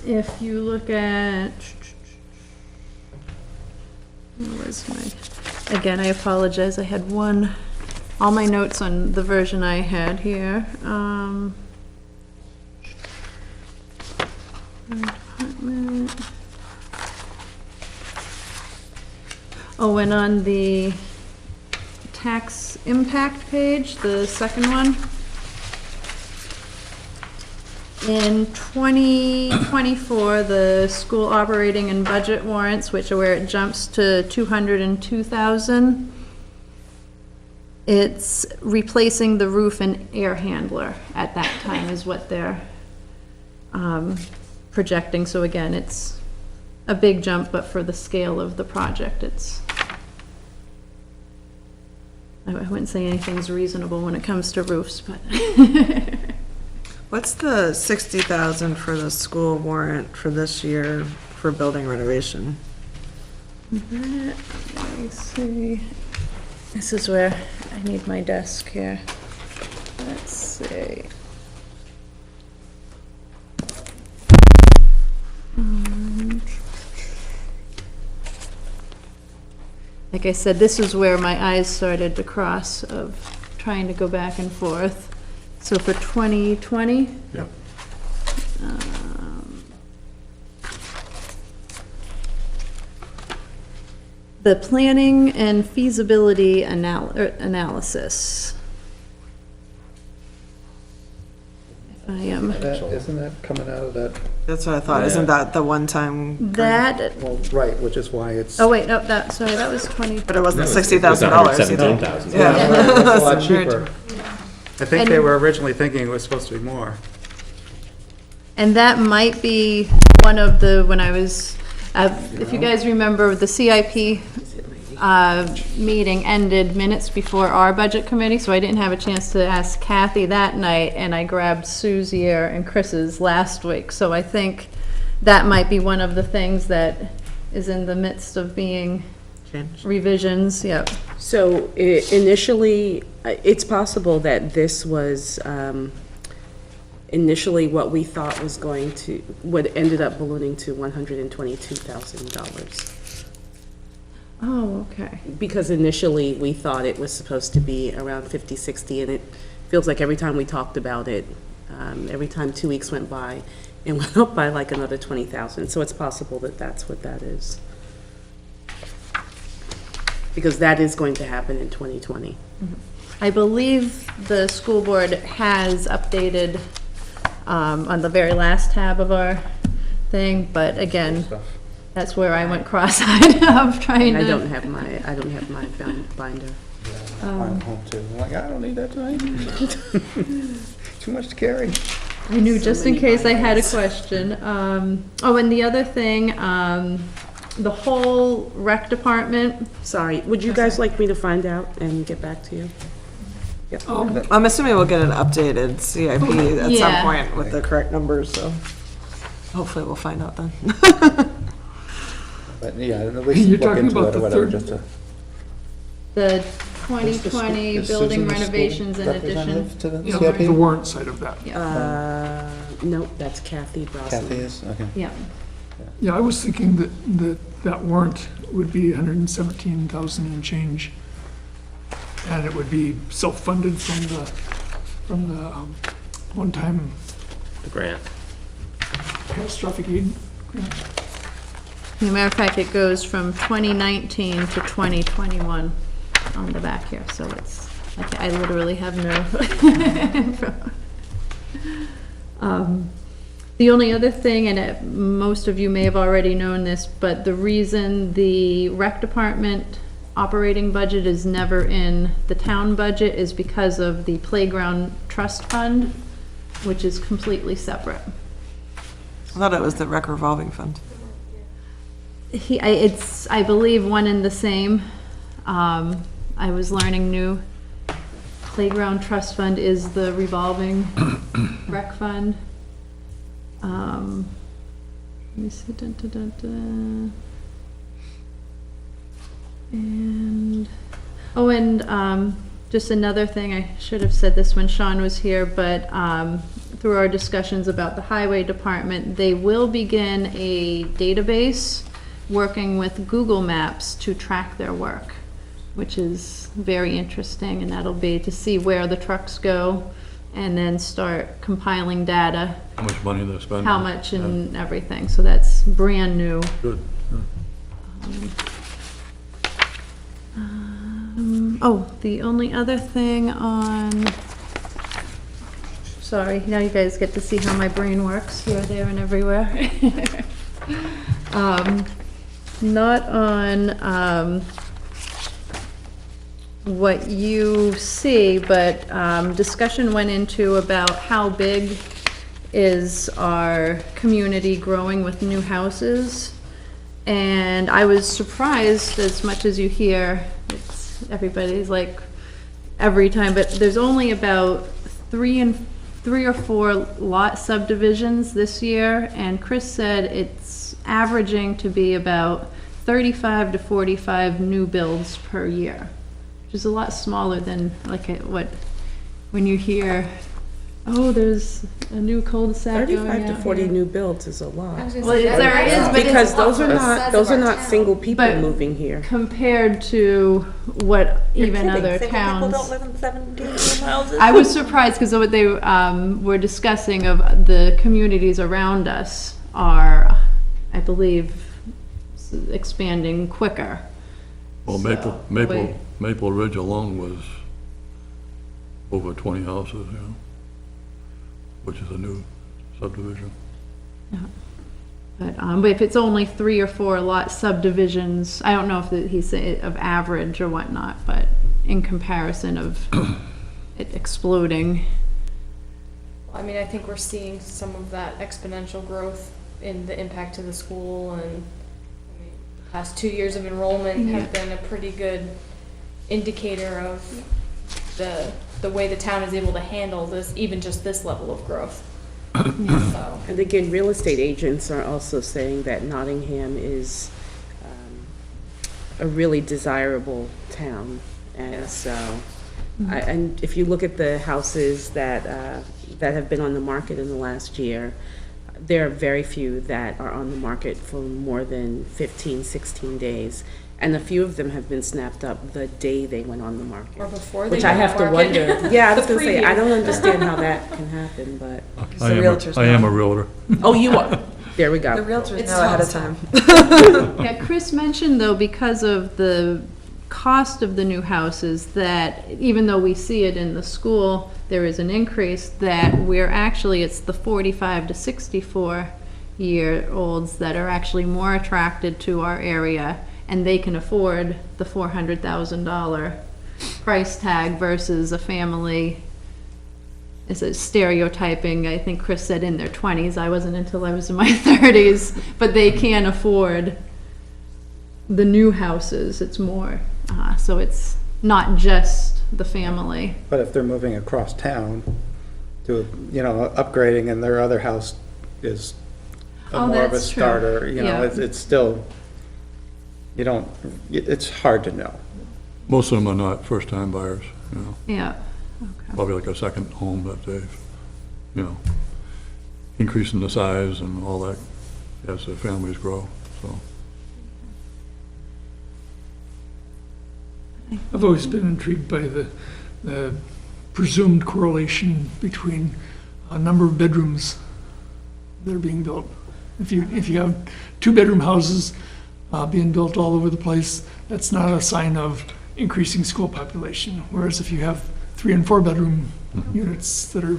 If you look at, where was my, again, I apologize, I had all my notes on the version I had here. Department. Oh, and on the tax impact page, the second one, in 2024, the school operating and budget warrants, which are where it jumps to 202,000, it's replacing the roof and air handler at that time is what they're projecting. So again, it's a big jump, but for the scale of the project, I wouldn't say anything's reasonable when it comes to roofs, but. What's the 60,000 for the school warrant for this year for building renovation? Let me see. This is where I need my desk here. Let's see. Like I said, this is where my eyes started to cross of trying to go back and forth. So for 2020? Yep. The planning and feasibility analysis. If I am, Isn't that coming out of that? That's what I thought, isn't that the one-time? that, Well, right, which is why it's. oh wait, no, sorry, that was 20. But it wasn't It was $60,000 either. 117,000. Yeah. It's a lot That's weird. cheaper. I think they were originally thinking it was supposed to be more. And that might be one of the, when I was, if you guys remember, the CIP meeting ended minutes before our budget committee, so I didn't have a chance to ask Kathy that night, and I grabbed Sue's ear and Chris's last week. So I think that might be one of the things that is in the midst of being Change. revisions, yep. So initially, it's possible that this was initially what we thought was what ended up ballooning to $122,000. Oh, okay. Because initially, we thought it was supposed to be around 50, 60, and it feels like every time we talked about it, every time 2 weeks went by, it went up by like another 20,000. So it's possible that that's what that is. Because that is going to happen in 2020. I believe the school board has updated on the very last tab of our thing, but again, that's where I went cross-eyed of trying to. I don't have my binder. I'm home too. I'm like, I don't need that tonight. Too much to carry. I knew just in case I had a question. Oh, and the other thing, the whole rec department, Sorry, would you guys like me to find out and get back to you? I'm assuming we'll get an updated CIP at some Yeah. point with the correct numbers, so hopefully we'll find out then. But yeah, at least You're look talking into about it or the whatever, third- just to. the 2020 Is building Susan the school renovations in addition. representative to the Yeah, CIP? the warrant side of that. No, that's Kathy Brosnan. Kathy is, okay. Yeah, Yeah, I was thinking that warrant would be 117,000 and change. And it would be self-funded from the one-time The grant. catastrophic aid grant. as a matter of fact, it goes from 2019 to 2021 on the back here, so it's, I literally have no. The only other thing, and most of you may have already known this, but the reason the rec department operating budget is never in the town budget is because of the playground trust fund, which is completely separate. I thought it was the rec revolving fund. It's, I believe, one and the same. I was learning new. Playground trust fund is the revolving rec fund. Let me see, And, oh, and, just another thing, I should have said this when Sean was here, but, through our discussions about the highway department, they will begin a database working with Google Maps to track their work, which is very interesting, and that'll be to see where the trucks go, and then start compiling data, How much money they're spending. how much and everything, so that's brand new. Good. Oh, the only other thing on, sorry, now you guys get to see how my brain works here, there, and everywhere. Not on, what you see, but, discussion went into about how big is our community growing with new houses. And I was surprised, as much as you hear, everybody's like, every time, but there's only about three or four lot subdivisions this year, and Chris said it's averaging to be about 35 to 45 new builds per year, which is a lot smaller than like when you hear, oh, there's a new cul-de-sac going 35 to out 40 here. new builds is a lot. I was gonna Well, say, there that's is, a lot. but it's Because those are also the not, size those of are our not town. single people But- moving here. Compared to what even other towns. People don't live in 17 houses. I was surprised because what they were discussing of the communities around us are, I believe, expanding quicker. Well, So, wait. Maple Ridge alone was over 20 houses, you know, which is a new subdivision. But if it's only 3 or 4 lot subdivisions, I don't know if he's saying of average or whatnot, but in comparison of it exploding. I mean, I think we're seeing some of that exponential growth in the impact to the school, and I mean, the past 2 years of enrollment have been a pretty good indicator of the way the town is able to handle this, even just this level of growth. So, And again, real estate agents are also saying that Nottingham is a really desirable town. And so, and if you look at the houses that have been on the market in the last year, there are very few that are on the market for more than 15, 16 days. And a few of them have been snapped up the day they went on the market. or before they Which I go have to market. wonder. Yeah, I was The gonna say, I preview. don't understand how that can happen, but, The realtors I am know. a realtor. oh, you are, there we The go. realtors It's know ahead of awesome. time. Yeah, Chris mentioned though, because of the cost of the new houses, that even though we see it in the school, there is an increase, that we're actually, it's the 45 to 64-year-olds that are actually more attracted to our area, and they can afford the $400,000 price tag versus a family, is a stereotyping, I think Chris said in their 20s, I wasn't until I was in my 30s, but they can afford the new houses, it's more, so it's not just the family. But if they're moving across town to, upgrading and their other house is Oh, more of a that's true. starter, Yeah. it's still, it's hard to know. Most of them are not first-time buyers, you know, Yeah, okay. probably like a second home that they've, increasing the size and all that as their families grow, so. I've always been intrigued by the presumed correlation between a number of bedrooms that are being built. If you have 2-bedroom houses being built all over the place, that's not a sign of increasing school population. Whereas if you have 3- and 4-bedroom units that are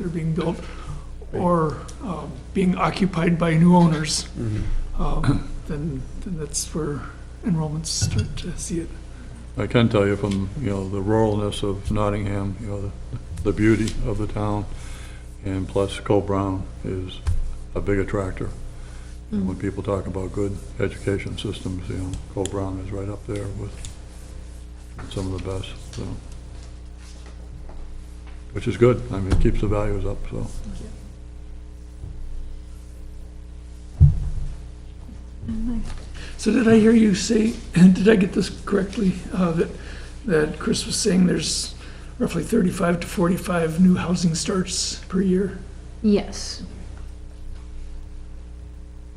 being built, or being occupied by new owners, then that's where enrollments start to see it. I can tell you from, the ruralness of Nottingham, the beauty of the town, and plus Cole Brown is a big attractor. And when people talk about good education systems, Cole Brown is right up there with some of the best, so. Which is good. I mean, it keeps the values up, so. So did I hear you say, and did I get this correctly, that Chris was saying there's roughly 35 to 45 new housing starts per year? Yes.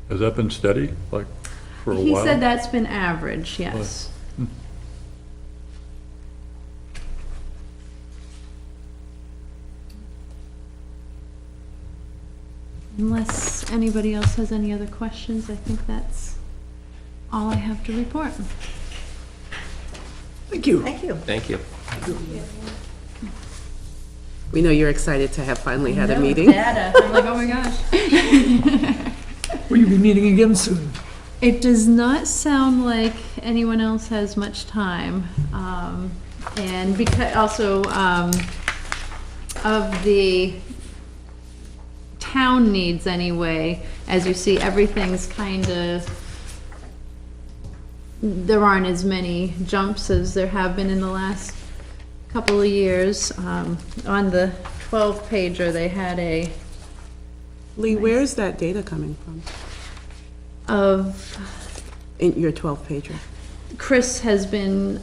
Has that been steady, like, for a while? He said that's been average, yes. Unless anybody else has any other questions, I think that's all I have to report. Thank you. Thank you. Thank you. We know you're excited to have finally had a No, meeting. Data. I'm like, oh my gosh. Will you be meeting again soon? It does not sound like anyone else has much time. And because also of the town needs anyway, as you see, everything's kind of, there aren't as many jumps as there have been in the last couple of years. On the 12-pager, they had a Lee, where's that data coming from? of In your 12-pager? Chris has been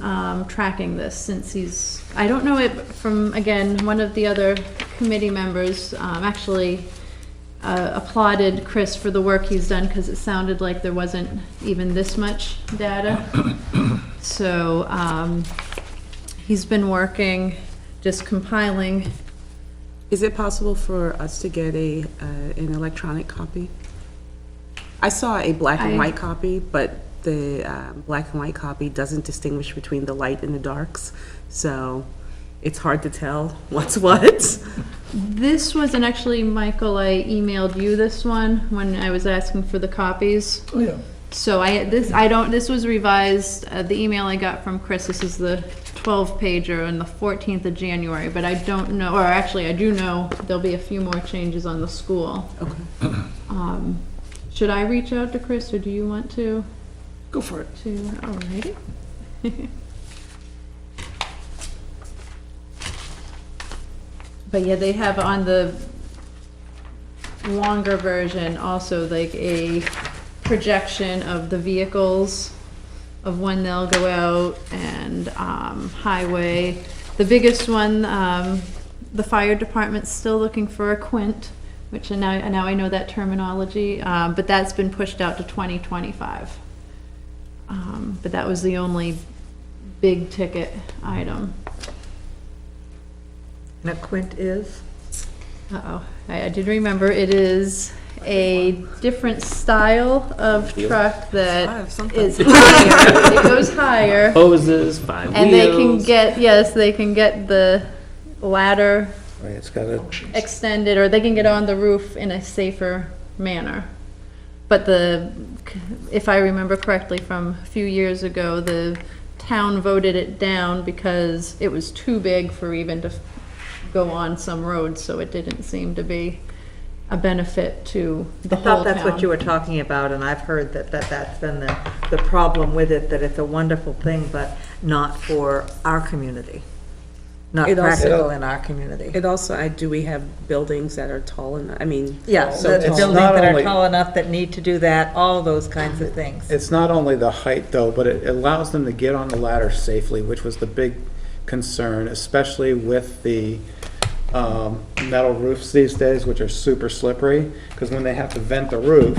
tracking this since he's, I don't know it from, again, one of the other committee members actually applauded Chris for the work he's done because it sounded like there wasn't even this much data. So he's been working, just compiling. Is it possible for us to get an electronic copy? I saw a black and white copy, but the black and white copy doesn't distinguish between the light and the darks, so it's hard to tell what's what. This wasn't actually, Michael, I emailed you this one when I was asking for the copies. Oh, yeah. So this was revised, the email I got from Chris, this is the 12-pager on the 14th of January, but I don't know, or actually I do know there'll be a few more changes on the school. Okay. Should I reach out to Chris, or do you want to? Go for it. Alrighty. But yeah, they have on the longer version also like a projection of the vehicles of when they'll go out and highway. The biggest one, the fire department's still looking for a quint, which now I know that terminology, but that's been pushed out to 2025. But that was the only big ticket item. And a quint is? Uh-oh, I did remember, it is a different style of truck that is higher, it goes higher. Hoses, 5 And they can wheels. get, yes, they can get the ladder Right, it's got a, extended, or they can get on the roof in a safer manner. But if I remember correctly from a few years ago, the town voted it down because it was too big for even to go on some roads, so it didn't seem to be a benefit to the I whole thought that's what town. you were talking about, and I've heard that's been the problem with it, that it's a wonderful thing, but not for our community. Not It also- practical in our community. It also, do we have buildings that are tall enough, I mean. Yeah, so the tall. buildings not that are only- tall enough that need to do that, all those kinds of things. it's not only the height though, but it allows them to get on the ladder safely, which was the big concern, especially with the metal roofs these days, which are super slippery, because when they have to vent the roof,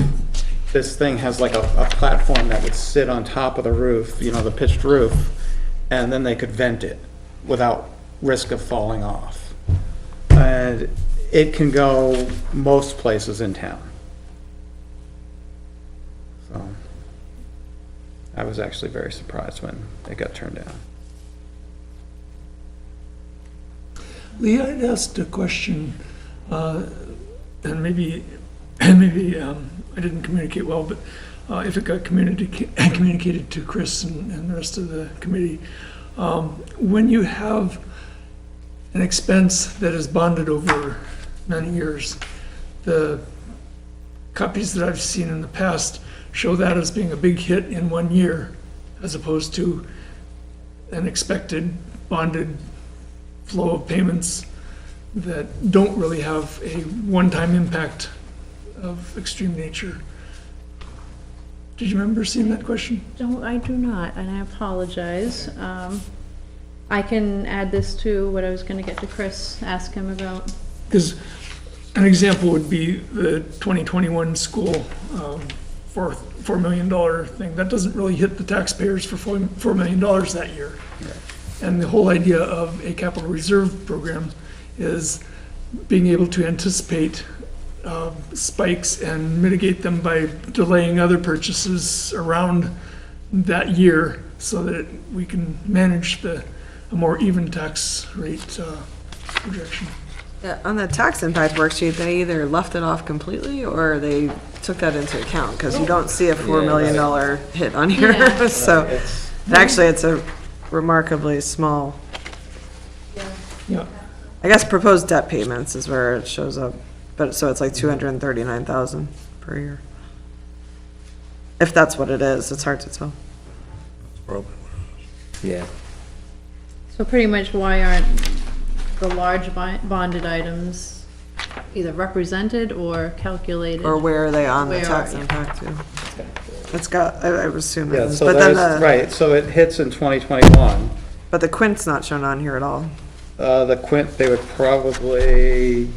this thing has like a platform that would sit on top of the roof, the pitched roof, and then they could vent it without risk of falling off. And it can go most places in town. So I was actually very surprised when it got turned down. Lee, I'd asked a question. and maybe I didn't communicate well, but if it got communicated to Chris and the rest of the committee, when you have an expense that is bonded over many years, the copies that I've seen in the past show that as being a big hit in 1 year, as opposed to an expected bonded flow of payments that don't really have a one-time impact of extreme nature. Did you remember seeing that question? No, I do not, and I apologize. I can add this to what I was gonna get to Chris, ask him about. Because an example would be the 2021 school for $4 million thing. That doesn't really hit the taxpayers for $4 million that year. And the whole idea of a capital reserve program is being able to anticipate spikes and mitigate them by delaying other purchases around that year so that we can manage a more even tax rate projection. Yeah, on the tax impact worksheet, they either left it off completely or they took that into account, because you don't see a $4 million hit on here. Yeah. So actually, it's a remarkably small, Yeah. I guess proposed debt payments is where it shows up. But, so it's like 239,000 per year. If that's what it is, it's hard to tell. Probably. Yeah. So pretty much why aren't the large bonded items either represented or calculated? Or where are they on the Where tax are you? impact too? It's got, I would assume it Yeah, is, so but then there's, the, right, so it hits in 2021. but the quint's not shown on here at all. The quint, they would probably,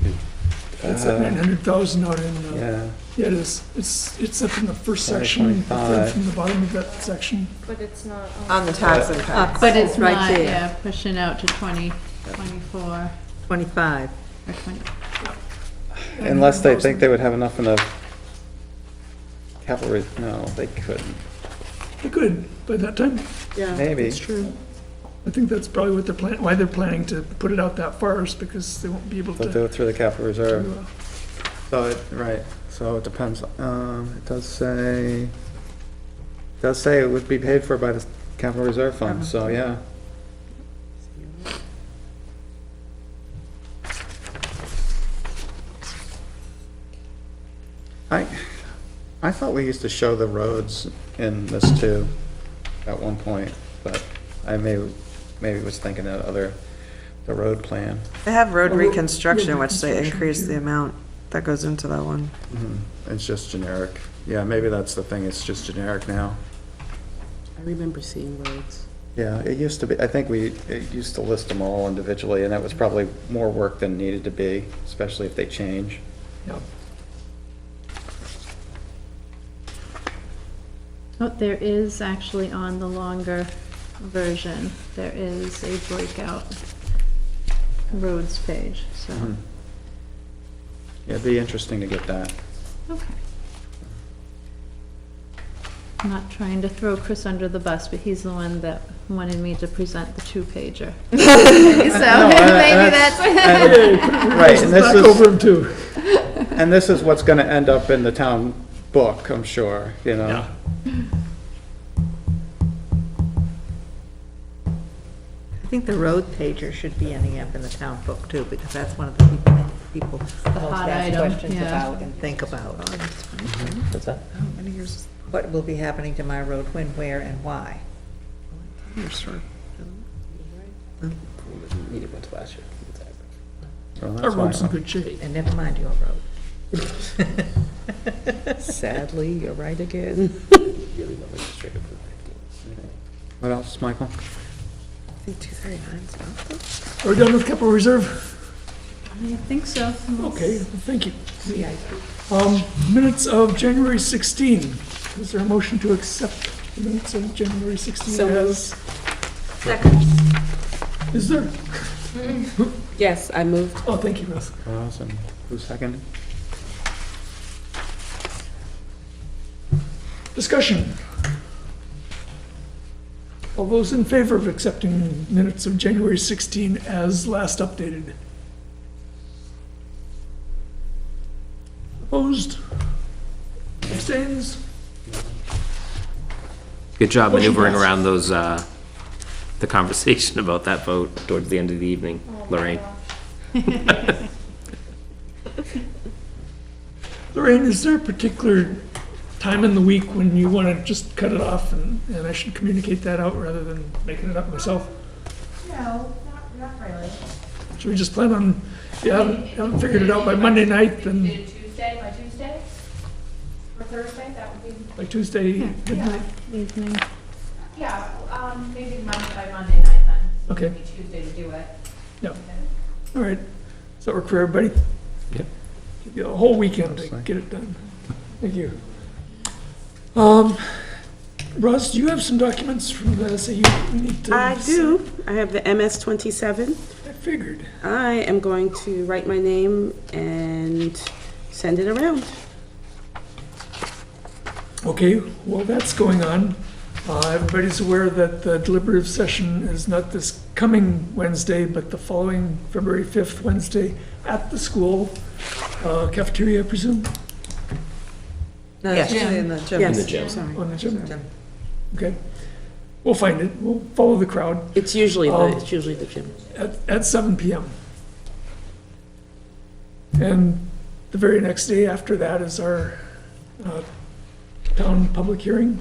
It's at 900,000 out in, yeah, yeah, it is. It's up in the first section, the third 25. from the bottom of that section. But it's not. On the tax impact. But it's Right not, there. yeah, pushing out to 2024 25. or 20. unless they think they would have enough in the capital, no, they couldn't. They could by that time. Yeah, Maybe. that's true. I think that's probably what why they're planning to put it out that far, is because they won't be able They'll to. do it through the capital reserve. to, So, right, so it depends, it does say it would be paid for by the capital reserve fund, so, yeah. I thought we used to show the roads in this too, at one point, but I maybe was thinking of the road plan. They have road Oh, reconstruction, road which they reconstruction, increased the yeah. amount that goes into that one. It's just generic. Yeah, maybe that's the thing, it's just generic now. I remember seeing roads. Yeah, it used to be, I think it used to list them all individually, and that was probably more work than needed to be, especially if they change. yeah. Oh, there is actually on the longer version, there is a breakout roads page, so, Yeah, it'd be interesting to get that. okay. I'm not trying to throw Chris under the bus, but he's the one that wanted me to present the two-pager. So maybe that's. Right, and Back over him too. this is what's gonna end up in the town book, I'm sure, you know? Yeah. I think the road pager should be ending up in the town book too, because that's one of the people most hot ask item, questions yeah. about and think about. What's that? How many years? What will be happening to my road, when, where, and why? Needed once last year. Well, Our that's road's in why- good shape. And never mind your road. Sadly, you're right again. Really love it, straight up to 15. What else, Michael? I think 239's not the- Are we done with capital reserve? I think so. Okay, well, thank you. Minutes of January 16. Is there a motion to accept the minutes of January 16 So as? Is there? Yes, I moved. Oh, thank you, Russ. Awesome. Who's second? Discussion. All those in favor of accepting minutes of January 16 as last updated? Good job Motion maneuvering passed. around those, the conversation about that vote towards the end of the evening, Lorraine. Lorraine, is there a particular time in the week when you want to just cut it off and I should communicate that out rather than making it up myself? No, not really. Should we just plan on, if you haven't figured it out by Monday night, then Tuesday, by Tuesday? Or Thursday, that would be, by Tuesday midnight? Evening. yeah, maybe by Monday night then. So Okay. it'd be Tuesday to do it. Yeah. All right. Does that work for everybody? Yep. Give you a whole weekend to get it done. Thank you. Ross, do you have some documents from the SAU we need to? I do. I have the MS 27. I figured. I am going to write my name and send it around. Okay, well, that's going on. Everybody's aware that the deliberative session is not this coming Wednesday, but the following February 5th Wednesday at the school cafeteria, I presume, No, it's Yes. usually in the gym. Yes, gym. sorry. on the gym. Gym. Okay. We'll find it. We'll follow the crowd It's usually Oh. the gym. at 7 PM. And the very next day after that is our town public hearing.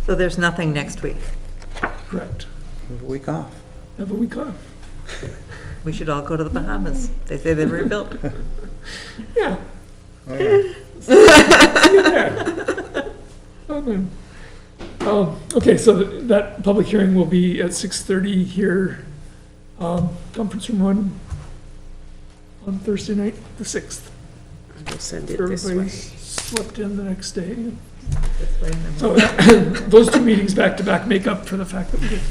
So there's nothing next week. Correct. A week off. Have a week off. We should all go to the Bahamas. They say they're rebuilt. Yeah. Oh, yeah. Okay, so that public hearing will be at 6:30 here, conference room 1 on Thursday night, the 6th. I'll send it this way. Everybody's slept in the next day. This way and then So those two meetings back to back make up for the fact that we get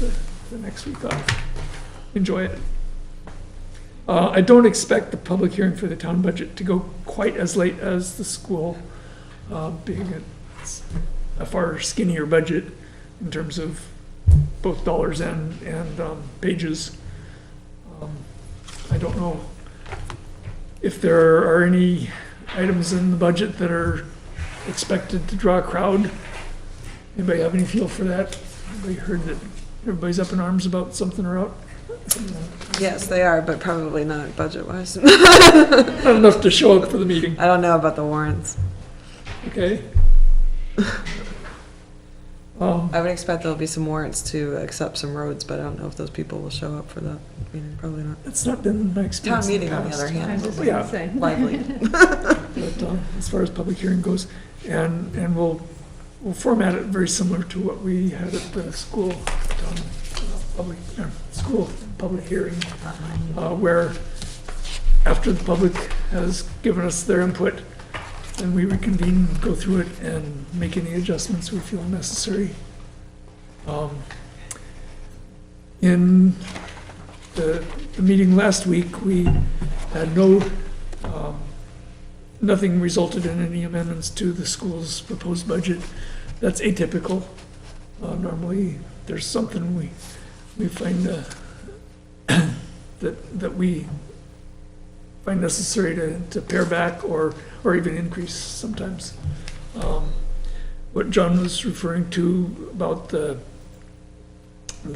the next week off. Enjoy it. I don't expect the public hearing for the town budget to go quite as late as the school, being it's a far skinnier budget in terms of both dollars and pages. I don't know if there are any items in the budget that are expected to draw a crowd. Anybody have any feel for that? Anybody heard that everybody's up in arms about something or out? Yes, they are, but probably not budget-wise. Not enough to show up for the meeting, I don't know about the warrants. okay? I would expect there'll be some warrants to accept some roads, but I don't know if those people will show up for that meeting, probably not. That's not been my experience. Town in meeting, on the past. other hand, is Yeah, lively. but as far as public hearing goes, and we'll format it very similar to what we had at the school, public hearing, where after the public has given us their input, then we reconvene, go through it, and make any adjustments we feel necessary. In the meeting last week, we had nothing resulted in any amendments to the school's proposed budget. That's atypical. Normally, there's something we find that we find necessary to pare back or even increase sometimes. What John was referring to about the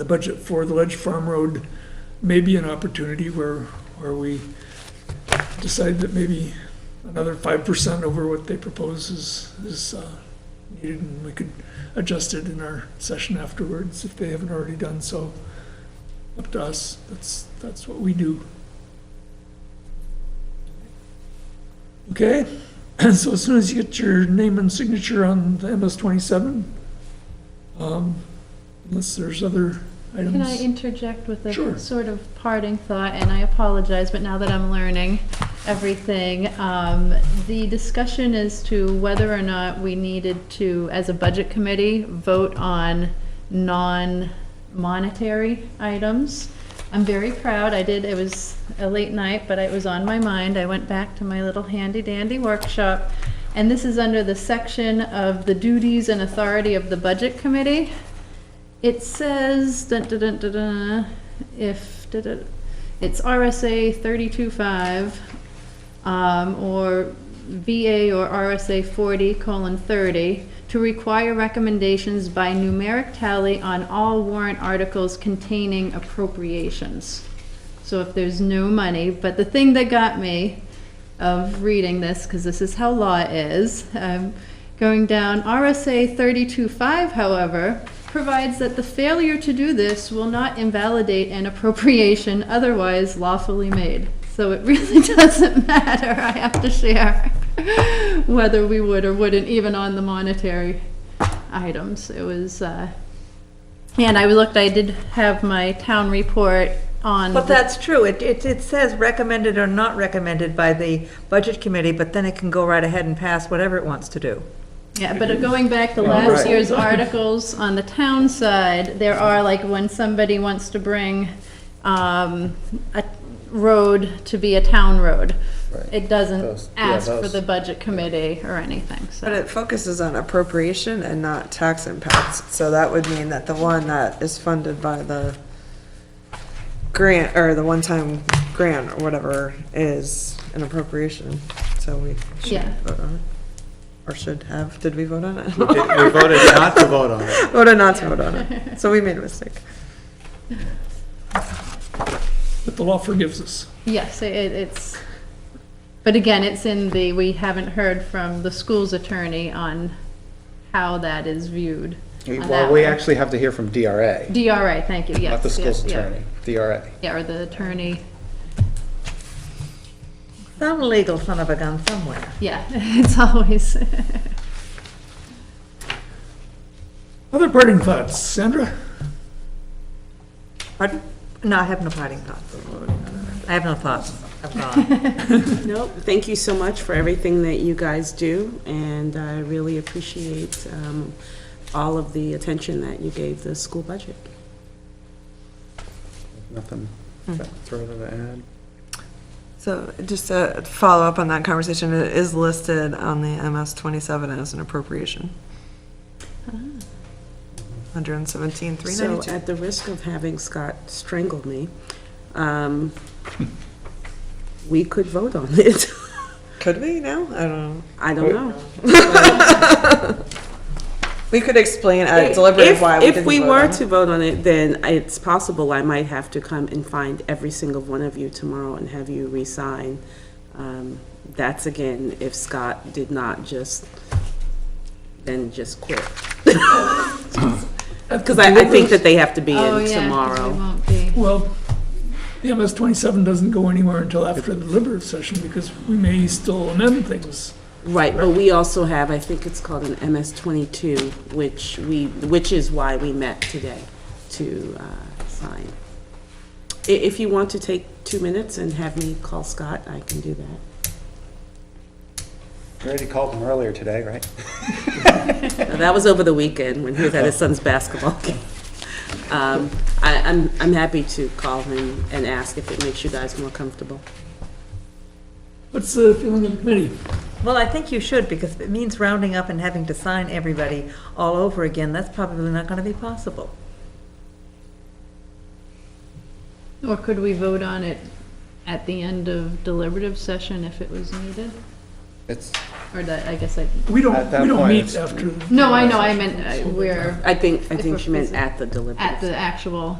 budget for the Ledge Farm Road may be an opportunity where we decide that maybe another 5% over what they propose is needed, and we could adjust it in our session afterwards if they haven't already done so. Up to us. That's what we do. Okay, so as soon as you get your name and signature on the MS-27, unless there's other items. Can I interject with Sure. a sort of parting thought, and I apologize, but now that I'm learning everything, the discussion as to whether or not we needed to, as a budget committee, vote on non-monetary items. I'm very proud. It was a late night, but it was on my mind. I went back to my little handy dandy workshop, and this is under the section of the duties and authority of the budget committee. It says, dun, dun, dun, dun, dun, if, dun, dun, it's RSA 32.5, or VA or RSA 40:30, to require recommendations by numeric tally on all warrant articles containing appropriations. So if there's no money, but the thing that got me of reading this, because this is how law is, going down, RSA 32.5, however, provides that the failure to do this will not invalidate an appropriation otherwise lawfully made. So it really doesn't matter, I have to share, whether we would or wouldn't, even on the monetary items. It was, and I did have my town report on. But that's true. It says recommended or not recommended by the budget committee, but then it can go right ahead and pass whatever it wants to do. Yeah, but going back to last year's articles on the town side, there are, like, when somebody wants to bring a road to be a town road, it doesn't ask for the budget committee or anything, so. But it focuses on appropriation and not tax impacts, so that would mean that the one that is funded by the grant, or the one-time grant, or whatever, is an appropriation, so we should Yeah. vote on it. Or should have, did we vote on it? We voted not to vote on it. Voted not to vote on it, so we made a mistake. But the law forgives us. Yes, it's, but again, it's in the, we haven't heard from the school's attorney on how that is viewed. on Well, that we one. actually have to hear from DRA, DRA, thank you, yes. not the school's yes, yeah. attorney, DRA. Yeah, or the attorney, Some legal son of a gun somewhere. yeah, it's always. Other parting thoughts, Sandra? Pardon? No, I have no parting thoughts. I have no thoughts. I'm gone. Nope, thank you so much for everything that you guys do, and I really appreciate all of the attention that you gave the school budget. Nothing further to add. So just to follow up on that conversation, it is listed on the MS 27 as an appropriation. 117,392. So at the risk of having Scott strangle me, we could vote on it. Could we now? I don't know. I don't know. We could explain at deliberative why we didn't If we vote were on to it. vote on it, then it's possible I might have to come and find every single one of you tomorrow and have you re-sign. That's again, if Scott did not just quit. Because I think that they have to be Oh, in yeah, 'cause we tomorrow. won't be. Well, the MS 27 doesn't go anywhere until after the deliberative session because we may still amend things. Right, but we also have, I think it's called an MS 22, which is why we met today to sign. If you want to take 2 minutes and have me call Scott, I can do that. You already called him earlier today, right? That was over the weekend when he was at his son's basketball game. I'm happy to call him and ask if it makes you guys more comfortable. What's the feeling of the committee? Well, I think you should, because if it means rounding up and having to sign everybody all over again, that's probably not going to be possible. Or could we vote on it at the end of deliberative session if it was needed? It's, Or that, I guess I, We don't At that point, meet it's- after. no, I know, I meant we're I think we're she meant busy. at the at deliberative. the actual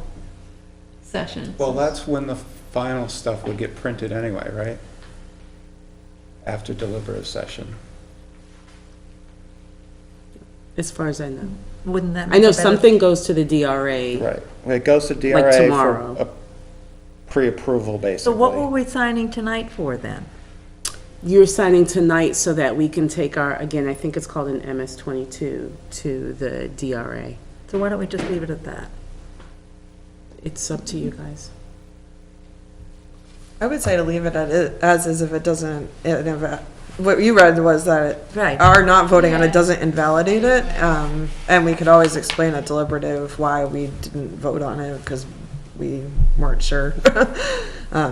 session. well, that's when the final stuff would get printed anyway, right? After deliberative session. As far as I know. Wouldn't that I make know a better- something goes to the DRA. Right. Well, it goes to DRA tomorrow. for a pre-approval, basically. So what were we signing tonight for then? You're signing tonight so that we can take our, again, I think it's called an MS 22 to the DRA. So why don't we just leave it at that? It's up to you guys. I would say to leave it as is if it doesn't, what you read was that Right. our not voting on it doesn't invalidate it. And we could always explain at deliberative why we didn't vote on it, because we weren't sure,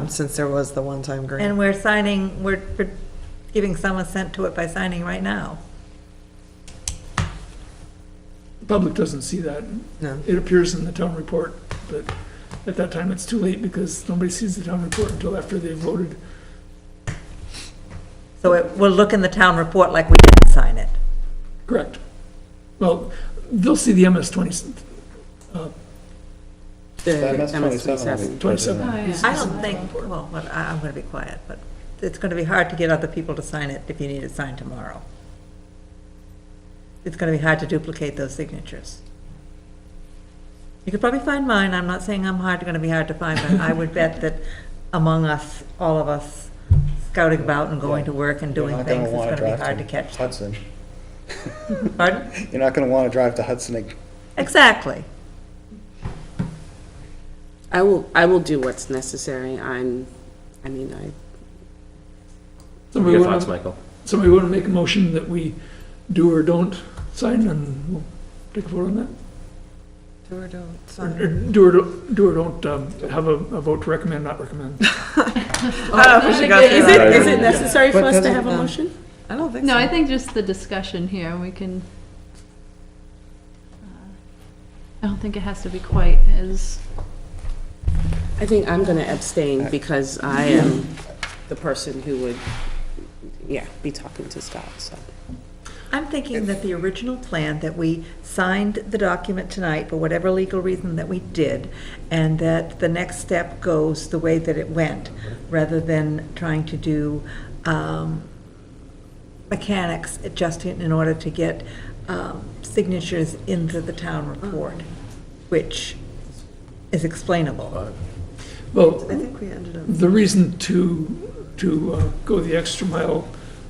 since there was the one-time grant. And we're signing, we're giving some assent to it by signing right now. The public doesn't see that. No. It appears in the town report, but at that time, it's too late because nobody sees the town report until after they've voted. So it will look in the town report like we didn't sign it. Correct. Well, they'll see the MS-20, The MS-27 will be MS-27. 27. Oh, yeah. I don't think, well, I'm going to be quiet, but it's going to be hard to get other people to sign it if you need it signed tomorrow. It's going to be hard to duplicate those signatures. You could probably find mine. I'm not saying I'm going to be hard to find, but I would bet that among us, all of us, scouting about and going to work and doing things, it's going to be hard to catch them. Hudson. Pardon? You're not going to want to drive to Hudson. Exactly. I will do what's necessary. Somebody Your wanna- thoughts, Michael? Somebody want to make a motion that we do or don't sign, and we'll take a vote on that? Do or don't Or sign. do or don't have a vote to recommend, not recommend. I don't know if we should go through Is that. it necessary for But us to doesn't- have a no. motion? I don't think so. No, I think just the discussion here, we can, I don't think it has to be quite as, I think I'm going to abstain because I am the person who would, be talking to Scott, so. I'm thinking that the original plan, that we signed the document tonight for whatever legal reason that we did, and that the next step goes the way that it went, rather than trying to do mechanics just in order to get signatures into the town report, which is explainable. Well, I think we ended up. the reason to go the extra mile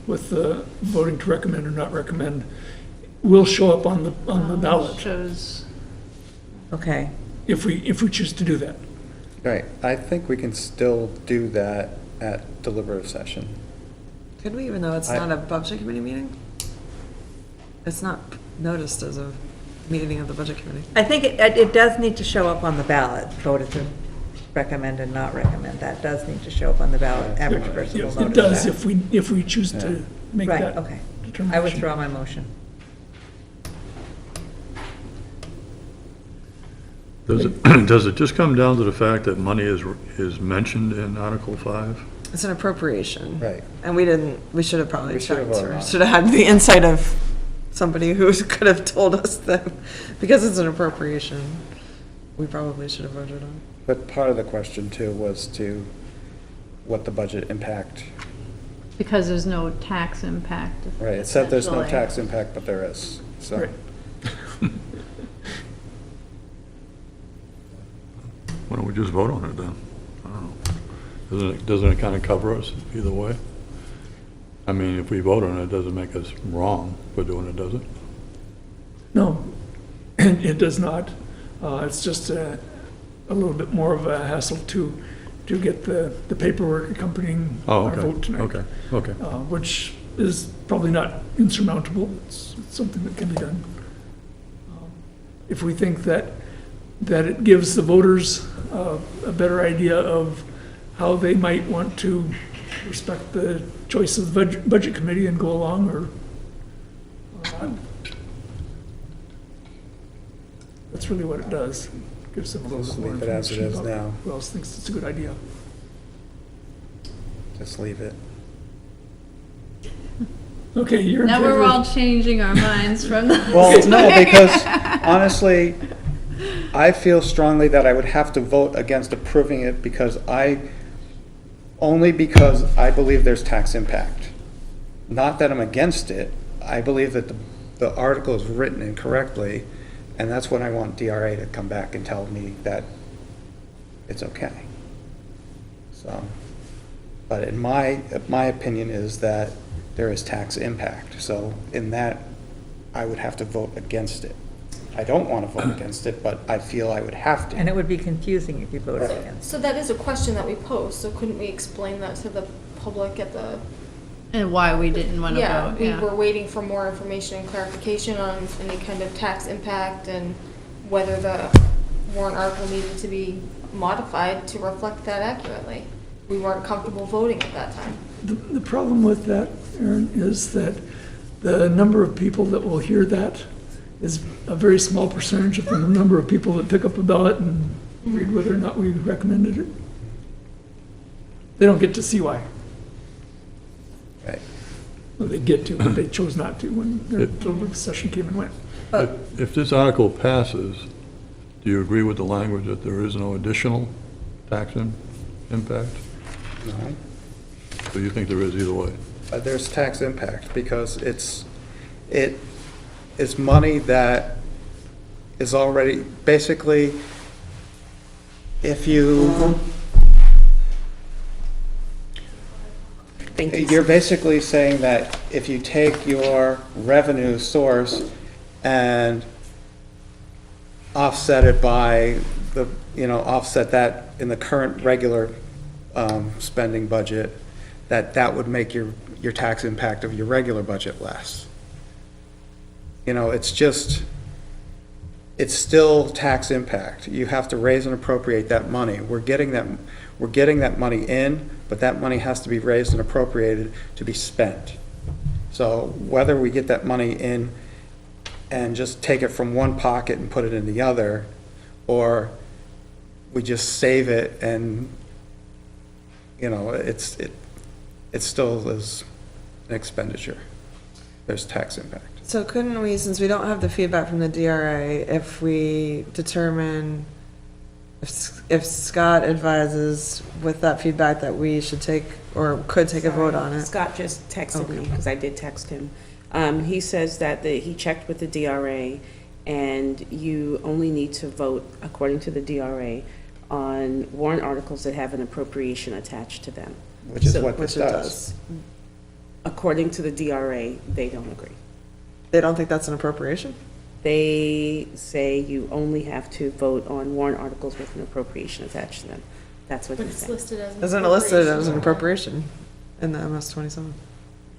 with the voting to recommend or not recommend will show up on the ballot shows, Okay. if we choose to do that. Right, I think we can still do that at deliberative session. Could we, even though it's not a budget committee meeting? It's not noticed as a meeting of the budget committee. I think it does need to show up on the ballot, voted to recommend and not recommend. That does need to show up on the ballot. Average person will It notice does that. if we choose to make Right, that okay. determination. I withdraw my motion. Does it just come down to the fact that money is mentioned in Article 5? It's an appropriation. Right. And we should have probably We should have checked, voted or on it. should have had the insight of somebody who could have told us that, because it's an appropriation, we probably should have voted on it. But part of the question too was what the budget impact, because there's no tax impact. right, it said there's no essentially. tax impact, but there is, so. Right. Why don't we just vote on it then? I don't know. Doesn't it kind of cover us either way? I mean, if we vote on it, it doesn't make us wrong for doing it, does it? No, it does not. It's just a little bit more of a hassle to get the paperwork accompanying Oh, our okay, vote tonight. okay. Which is probably not insurmountable. It's something that can be done. If we think that it gives the voters a better idea of how they might want to respect the choice of the budget committee and go along, or that's really what it does. Gives them a little Just bit more leave it as it information is about now. who else thinks it's a good idea. Just leave it. Okay, you're in Now favor we're of- all changing our minds from the. Well, no, because honestly, I feel strongly that I would have to vote against approving it only because I believe there's tax impact. Not that I'm against it, I believe that the article is written incorrectly, and that's when I want DRA to come back and tell me that it's okay. So, but in my opinion is that there is tax impact, so in that, I would have to vote against it. I don't want to vote against it, but I feel I would have to. And it would be confusing if you voted against. So that is a question that we posed, so couldn't we explain that to the public at the? And why we didn't want to Yeah, vote, we yeah. were waiting for more information and clarification on any kind of tax impact and whether the warrant article needed to be modified to reflect that accurately. We weren't comfortable voting at that time. The problem with that, Aaron, is that the number of people that will hear that is a very small percentage of the number of people that pick up a ballot and read whether or not we recommended it. They don't get to see why. Right. Well, they get to, but they chose not to when their deliberative session came and went. If this article passes, do you agree with the language that there is no additional tax impact? No. So you think there is either way? There's tax impact because it is money that is already, basically, if you, you're basically saying that if you take your revenue source and offset it by the, offset that in the current regular spending budget, that would make your tax impact of your regular budget less. It's still tax impact. You have to raise and appropriate that money. We're getting that money in, but that money has to be raised and appropriated to be spent. So whether we get that money in and just take it from one pocket and put it in the other, or we just save it and, it still is an expenditure. There's tax impact. So couldn't we, since we don't have the feedback from the DRA, if we determine, if Scott advises with that feedback that we should take, or could take a vote on it? Scott just texted me, because I did text him. He says that he checked with the DRA, and you only need to vote, according to the DRA, on warrant articles that have an appropriation attached to them. Which is what this does. According to the DRA, they don't agree. They don't think that's an appropriation? They say you only have to vote on warrant articles with an appropriation attached to them. That's what But he it's said. listed as an Isn't it listed as an appropriation? appropriation in the MS 27?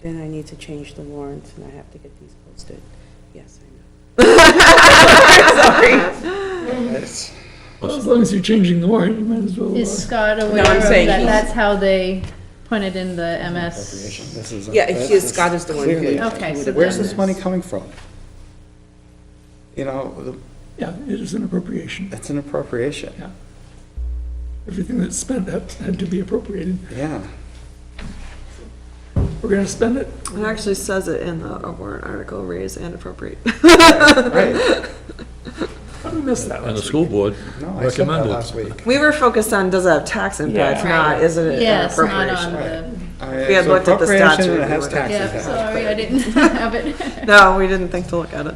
Then I need to change the warrants, and I have to get these posted. Yes, I know. It's- Well, as long as you're changing the warrant, you might as well. Is Scott aware I'm of saying that? he's- That's how they put it in the MS? Appropriation. This is Scott is the one who- clearly- Okay, so Where's then- this money coming from? The- Yeah, it is an appropriation. it's an appropriation. Yeah. Everything that's spent had to be appropriated. Yeah. We're gonna spend it. It actually says it in the warrant article, raise and appropriate. Right. How did we miss that And the last school week? board No, I said that recommended. last week. We were focused on, does it have tax impact, Yeah. not, is it an Yes, not appropriation? on the, We had looked at the Appropriation, statute, and it has we would've- tax yeah, impact. sorry, I didn't have it. No, we didn't think to look at it.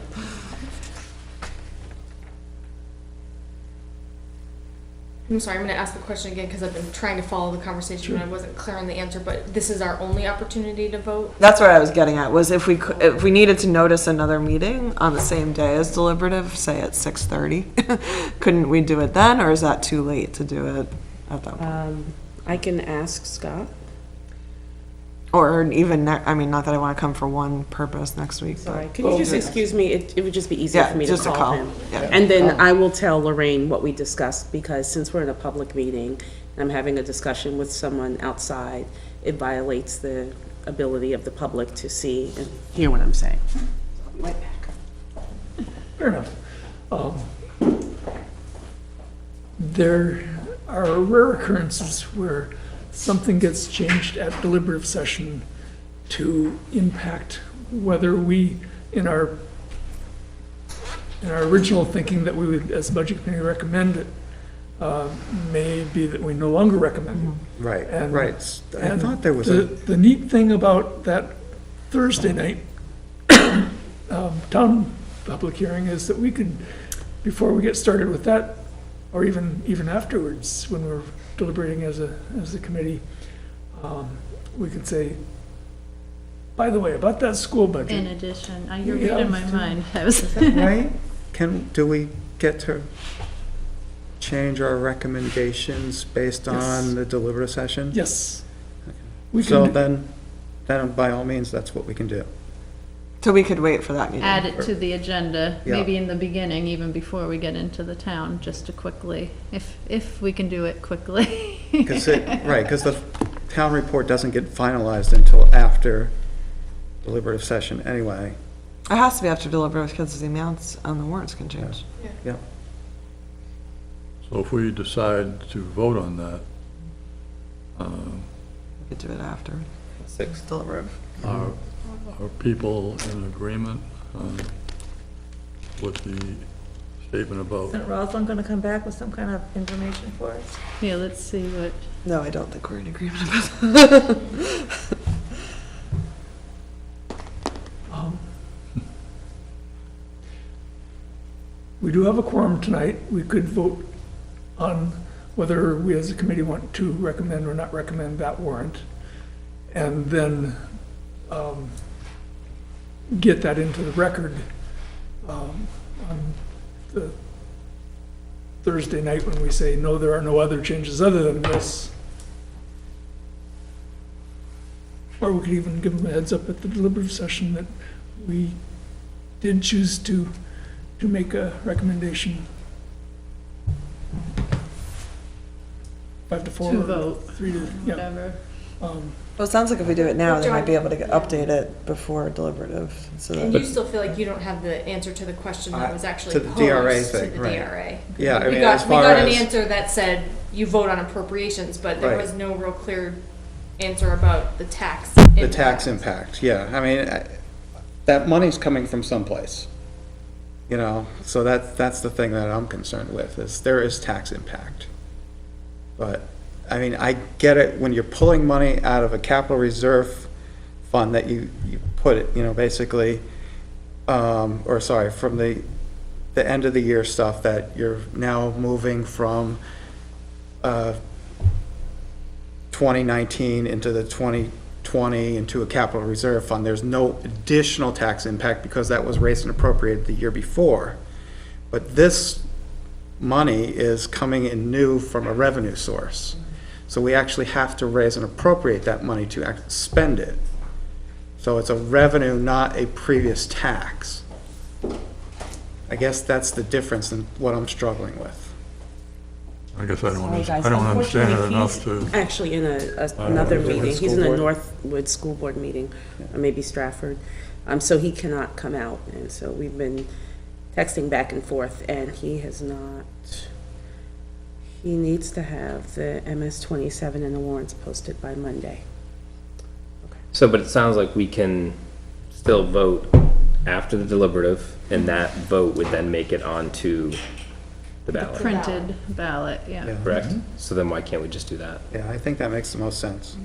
I'm sorry, I'm gonna ask the question again, because I've been trying to follow the conversation, and I wasn't clear on the answer, but this is our only opportunity to vote? That's what I was getting at, was if we needed to notice another meeting on the same day as deliberative, say at 6:30, couldn't we do it then, or is that too late to do it at that point? I can ask Scott. Or even, not that I want to come for one purpose next week, but. Sorry, can you just excuse me? It would just be easier Yeah, for me to just a call call. him. Yeah. And then I will tell Lorraine what we discussed, because since we're in a public meeting, and I'm having a discussion with someone outside, it violates the ability of the public to see and hear what I'm saying. I'll be right back. Fair enough. There are rare occurrences where something gets changed at deliberative session to impact whether we, in our original thinking that we would, as budget committee, recommend it, may be that we no longer recommend it. Right, And- right. I and thought there was the neat thing about that Thursday night town public hearing is that we could, before we get started with that, or even afterwards, when we're deliberating as a committee, we could say, by the way, about that school budget. In addition, you're Yeah. reading my mind. I was. right? Do we get to change our recommendations based Yes. on the deliberative session? Yes. We So can, then by all means, that's what we can do. So we could wait for that meeting. Add it to the agenda, Yeah. maybe in the beginning, even before we get into the town, just to quickly, if we can do it quickly. Because the town report doesn't get finalized until after deliberative session anyway. It has to be after deliberative because the amounts on the warrants can change. Yeah. So if we decide to vote on that, We could do it after. Six. Deliberative. are people in agreement with the statement about, Isn't Rosalind gonna come back with some kind of information for us? Yeah, let's see what, No, I don't think we're in agreement about that. We do have a quorum tonight. We could vote on whether we as a committee want to recommend or not recommend that warrant. And then get that into the record on the Thursday night when we say, no, there are no other changes other than this. Or we could even give them a heads up at the deliberative session that we did choose to make a recommendation. 5 to 4. to vote, 3 to, yeah. whatever. Well, it sounds like if we do it now, they might be able to update it before deliberative, so And that, you still feel like you don't have the answer to the question that was actually to the posed DRA to thing, the right. DRA. Yeah, I We mean, got, as we far got an as, answer that said you vote on appropriations, but there Right. was no real clear answer about the tax the tax impact, yeah, I mean, that money's coming from someplace. You know, so that's the thing that I'm concerned with, is there is tax impact. But, I mean, I get it, when you're pulling money out of a capital reserve fund that you put it, you know, basically, or sorry, from the end of the year stuff that you're now moving from 2019 into the 2020 into a capital reserve fund. There's no additional tax impact because that was raised and appropriated the year before. But this money is coming in new from a revenue source. So we actually have to raise and appropriate that money to spend it. So it's a revenue, not a previous tax. I guess that's the difference in what I'm struggling with. I guess I Sorry, guys. don't understand it Unfortunately, enough to. he's actually in another know, meeting. with He's in school a board? Northwood School Board meeting, or maybe Stratford. So he cannot come out, and so we've been texting back and forth, and he has not, he needs to have the MS-27 and the warrants posted by Monday. So, but it sounds like we can still vote after the deliberative, and that vote would then make it onto the ballot, Printed ballot, yeah. Yeah. correct? So then why can't we just do that? Yeah, I think that makes the most sense.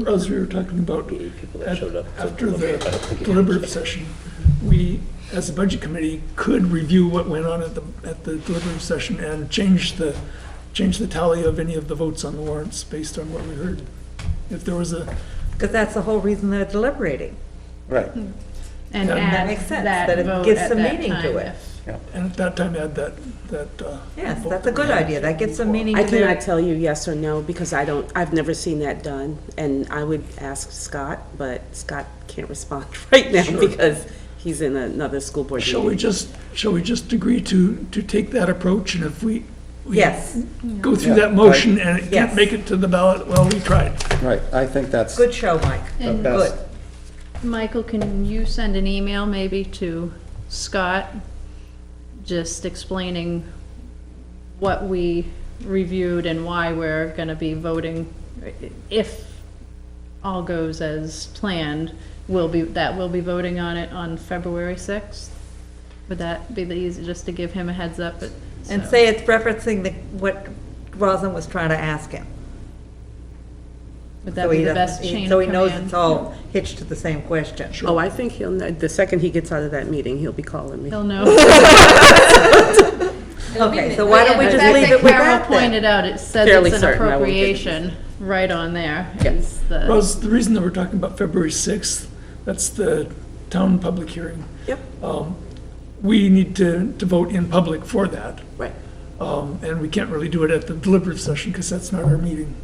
As we were talking about, The 8 people that showed up. after the deliberative session, we, as a budget committee, could review what went on at the deliberative session and change the tally of any of the votes on the warrants based on what we heard. If there was a, Because that's the whole reason they're deliberating. Right. And Yeah, that add makes sense, that that it vote gives at some that meaning to time it. if- and at that time add that. Yes, vote that's a that good we had. idea, that gives some meaning I to their. cannot tell you yes or no, because I've never seen that done, and I would ask Scott, but Scott can't respond right now Sure. because he's in another school board Shall we meeting. just agree to take that approach, and if we Yes, go through Yeah, that motion and it Yes. can't make it to the ballot, well, we tried. Right, I think that's good show, Mike. the And best. Michael, can you send an email maybe to Scott, just explaining what we reviewed and why we're gonna be voting, if all goes as planned, we'll be voting on it on February 6th? Would that be the easy, just to give him a heads up? And say it's referencing what Rosalind was trying to ask him. Would So that he be the doesn't- best chain So of he knows command? it's all hitched to the same question. Oh, I think he'll know, the second he gets out of that meeting, he'll be calling me. He'll know. Okay, so why don't we The just fact leave that it with Carol that then? pointed out, it says Fairly it's an certain I won't get it. appropriation right on there. Yeah. Is the- Rose, the reason that we're talking about February 6th, that's the town public hearing. Yep, We need to vote in public for that. right. And we can't really do it at the deliberative session because that's not our meeting.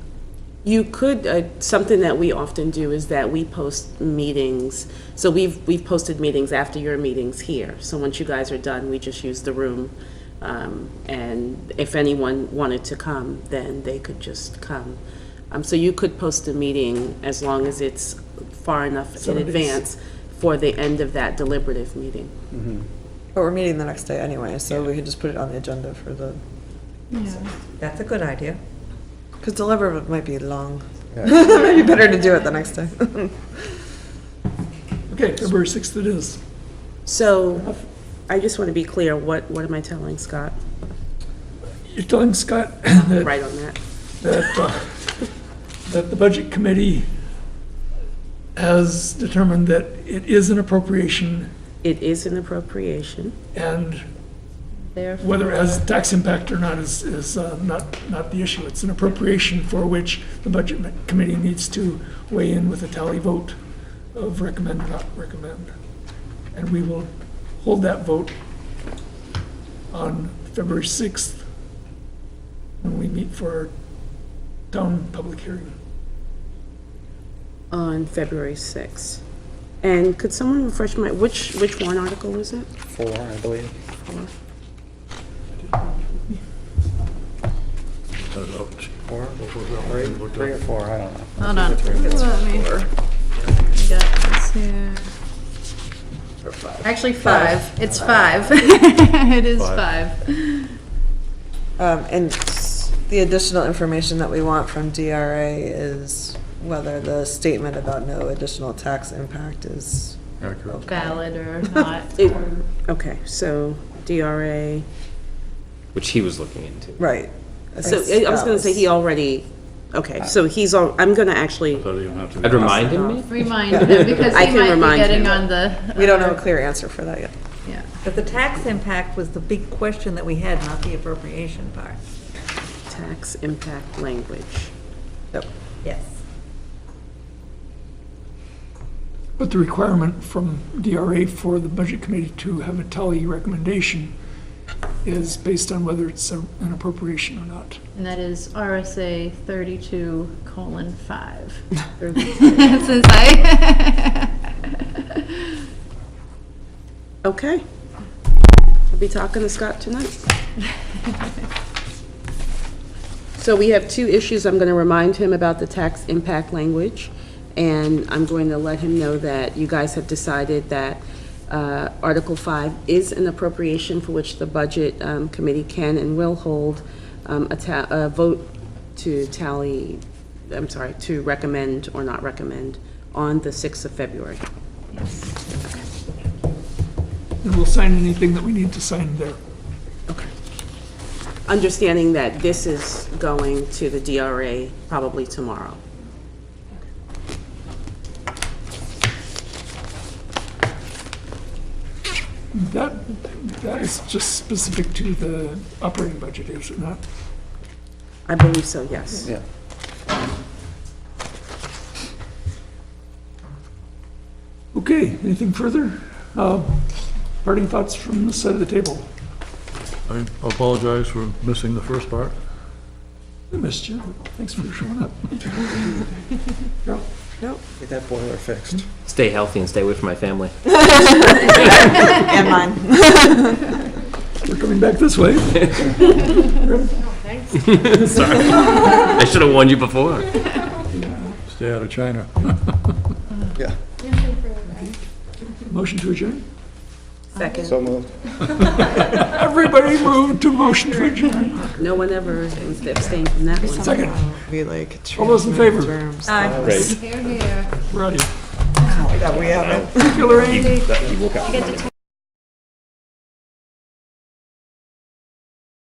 You could, something that we often do is that we post meetings. So we've posted meetings after your meetings here. So once you guys are done, we just use the room. And if anyone wanted to come, then they could just come. So you could post a meeting as long as it's far enough in 7 days. advance for the end of that deliberative meeting. but we're meeting the next day anyway, so we could just put it on the agenda for the, That's a good idea. because deliberative might be long. It'd be better to do it the next day. Okay, February 6th it is. So I just want to be clear, what am I telling Scott? You're telling Scott that Right on that. that the Budget Committee has determined that it is an appropriation, It is an appropriation. and Therefore, whether it has tax impact or not is not the issue. It's an appropriation for which the Budget Committee needs to weigh in with a tally vote of recommend or not recommend. And we will hold that vote on February 6th when we meet for our town public hearing. On February 6th. And could someone refresh which warrant article was it? 4, I believe. Ouch. 4, 3 or 4, I don't know. hold on. Let me- we got this here. Actually, 5. It's 5. It is 5. And the additional information that we want from DRA is whether the statement about no additional tax impact is Accurate. Valid or not. It- Okay, so DRA, Which he was looking into. right. so I was gonna say he already, okay, so I'm gonna actually, So you don't have to- I'd remind him, maybe? Remind him, because I he can might be remind him. getting on the. We don't have a clear answer for that yet. Yeah. But the tax impact was the big question that we had, not the appropriation part. tax impact language. Yes. But the requirement from DRA for the Budget Committee to have a tally recommendation is based on whether it's an appropriation or not. And that is RSA 32:5. Since I. Okay. I'll be talking to Scott tonight. So we have 2 issues. I'm going to remind him about the tax impact language, and I'm going to let him know that you guys have decided that Article 5 is an appropriation for which the Budget Committee can and will hold a vote to to recommend or not recommend on the 6th of February. And we'll sign anything that we need to sign there. Understanding that this is going to the DRA probably tomorrow. That is just specific to the operating budget, is it not? I believe so, yes. Yeah. Okay, anything further? Parting thoughts from this side of the table? I apologize for missing the first part. I missed you. Thanks for showing up. Carol? Get that boiler fixed. Stay healthy and stay away from my family. And mine. We're coming back this way. Sorry. I should have warned you before. Stay out of China. Yeah. Motion to adjourn? Second. So moved. Everybody moved to motion to adjourn. No one ever abstained from that one. Second. Be like. All those in favor? Terms. Great. Here, here. We're out of here. That we haven't. Thank you, Lorraine. You woke up.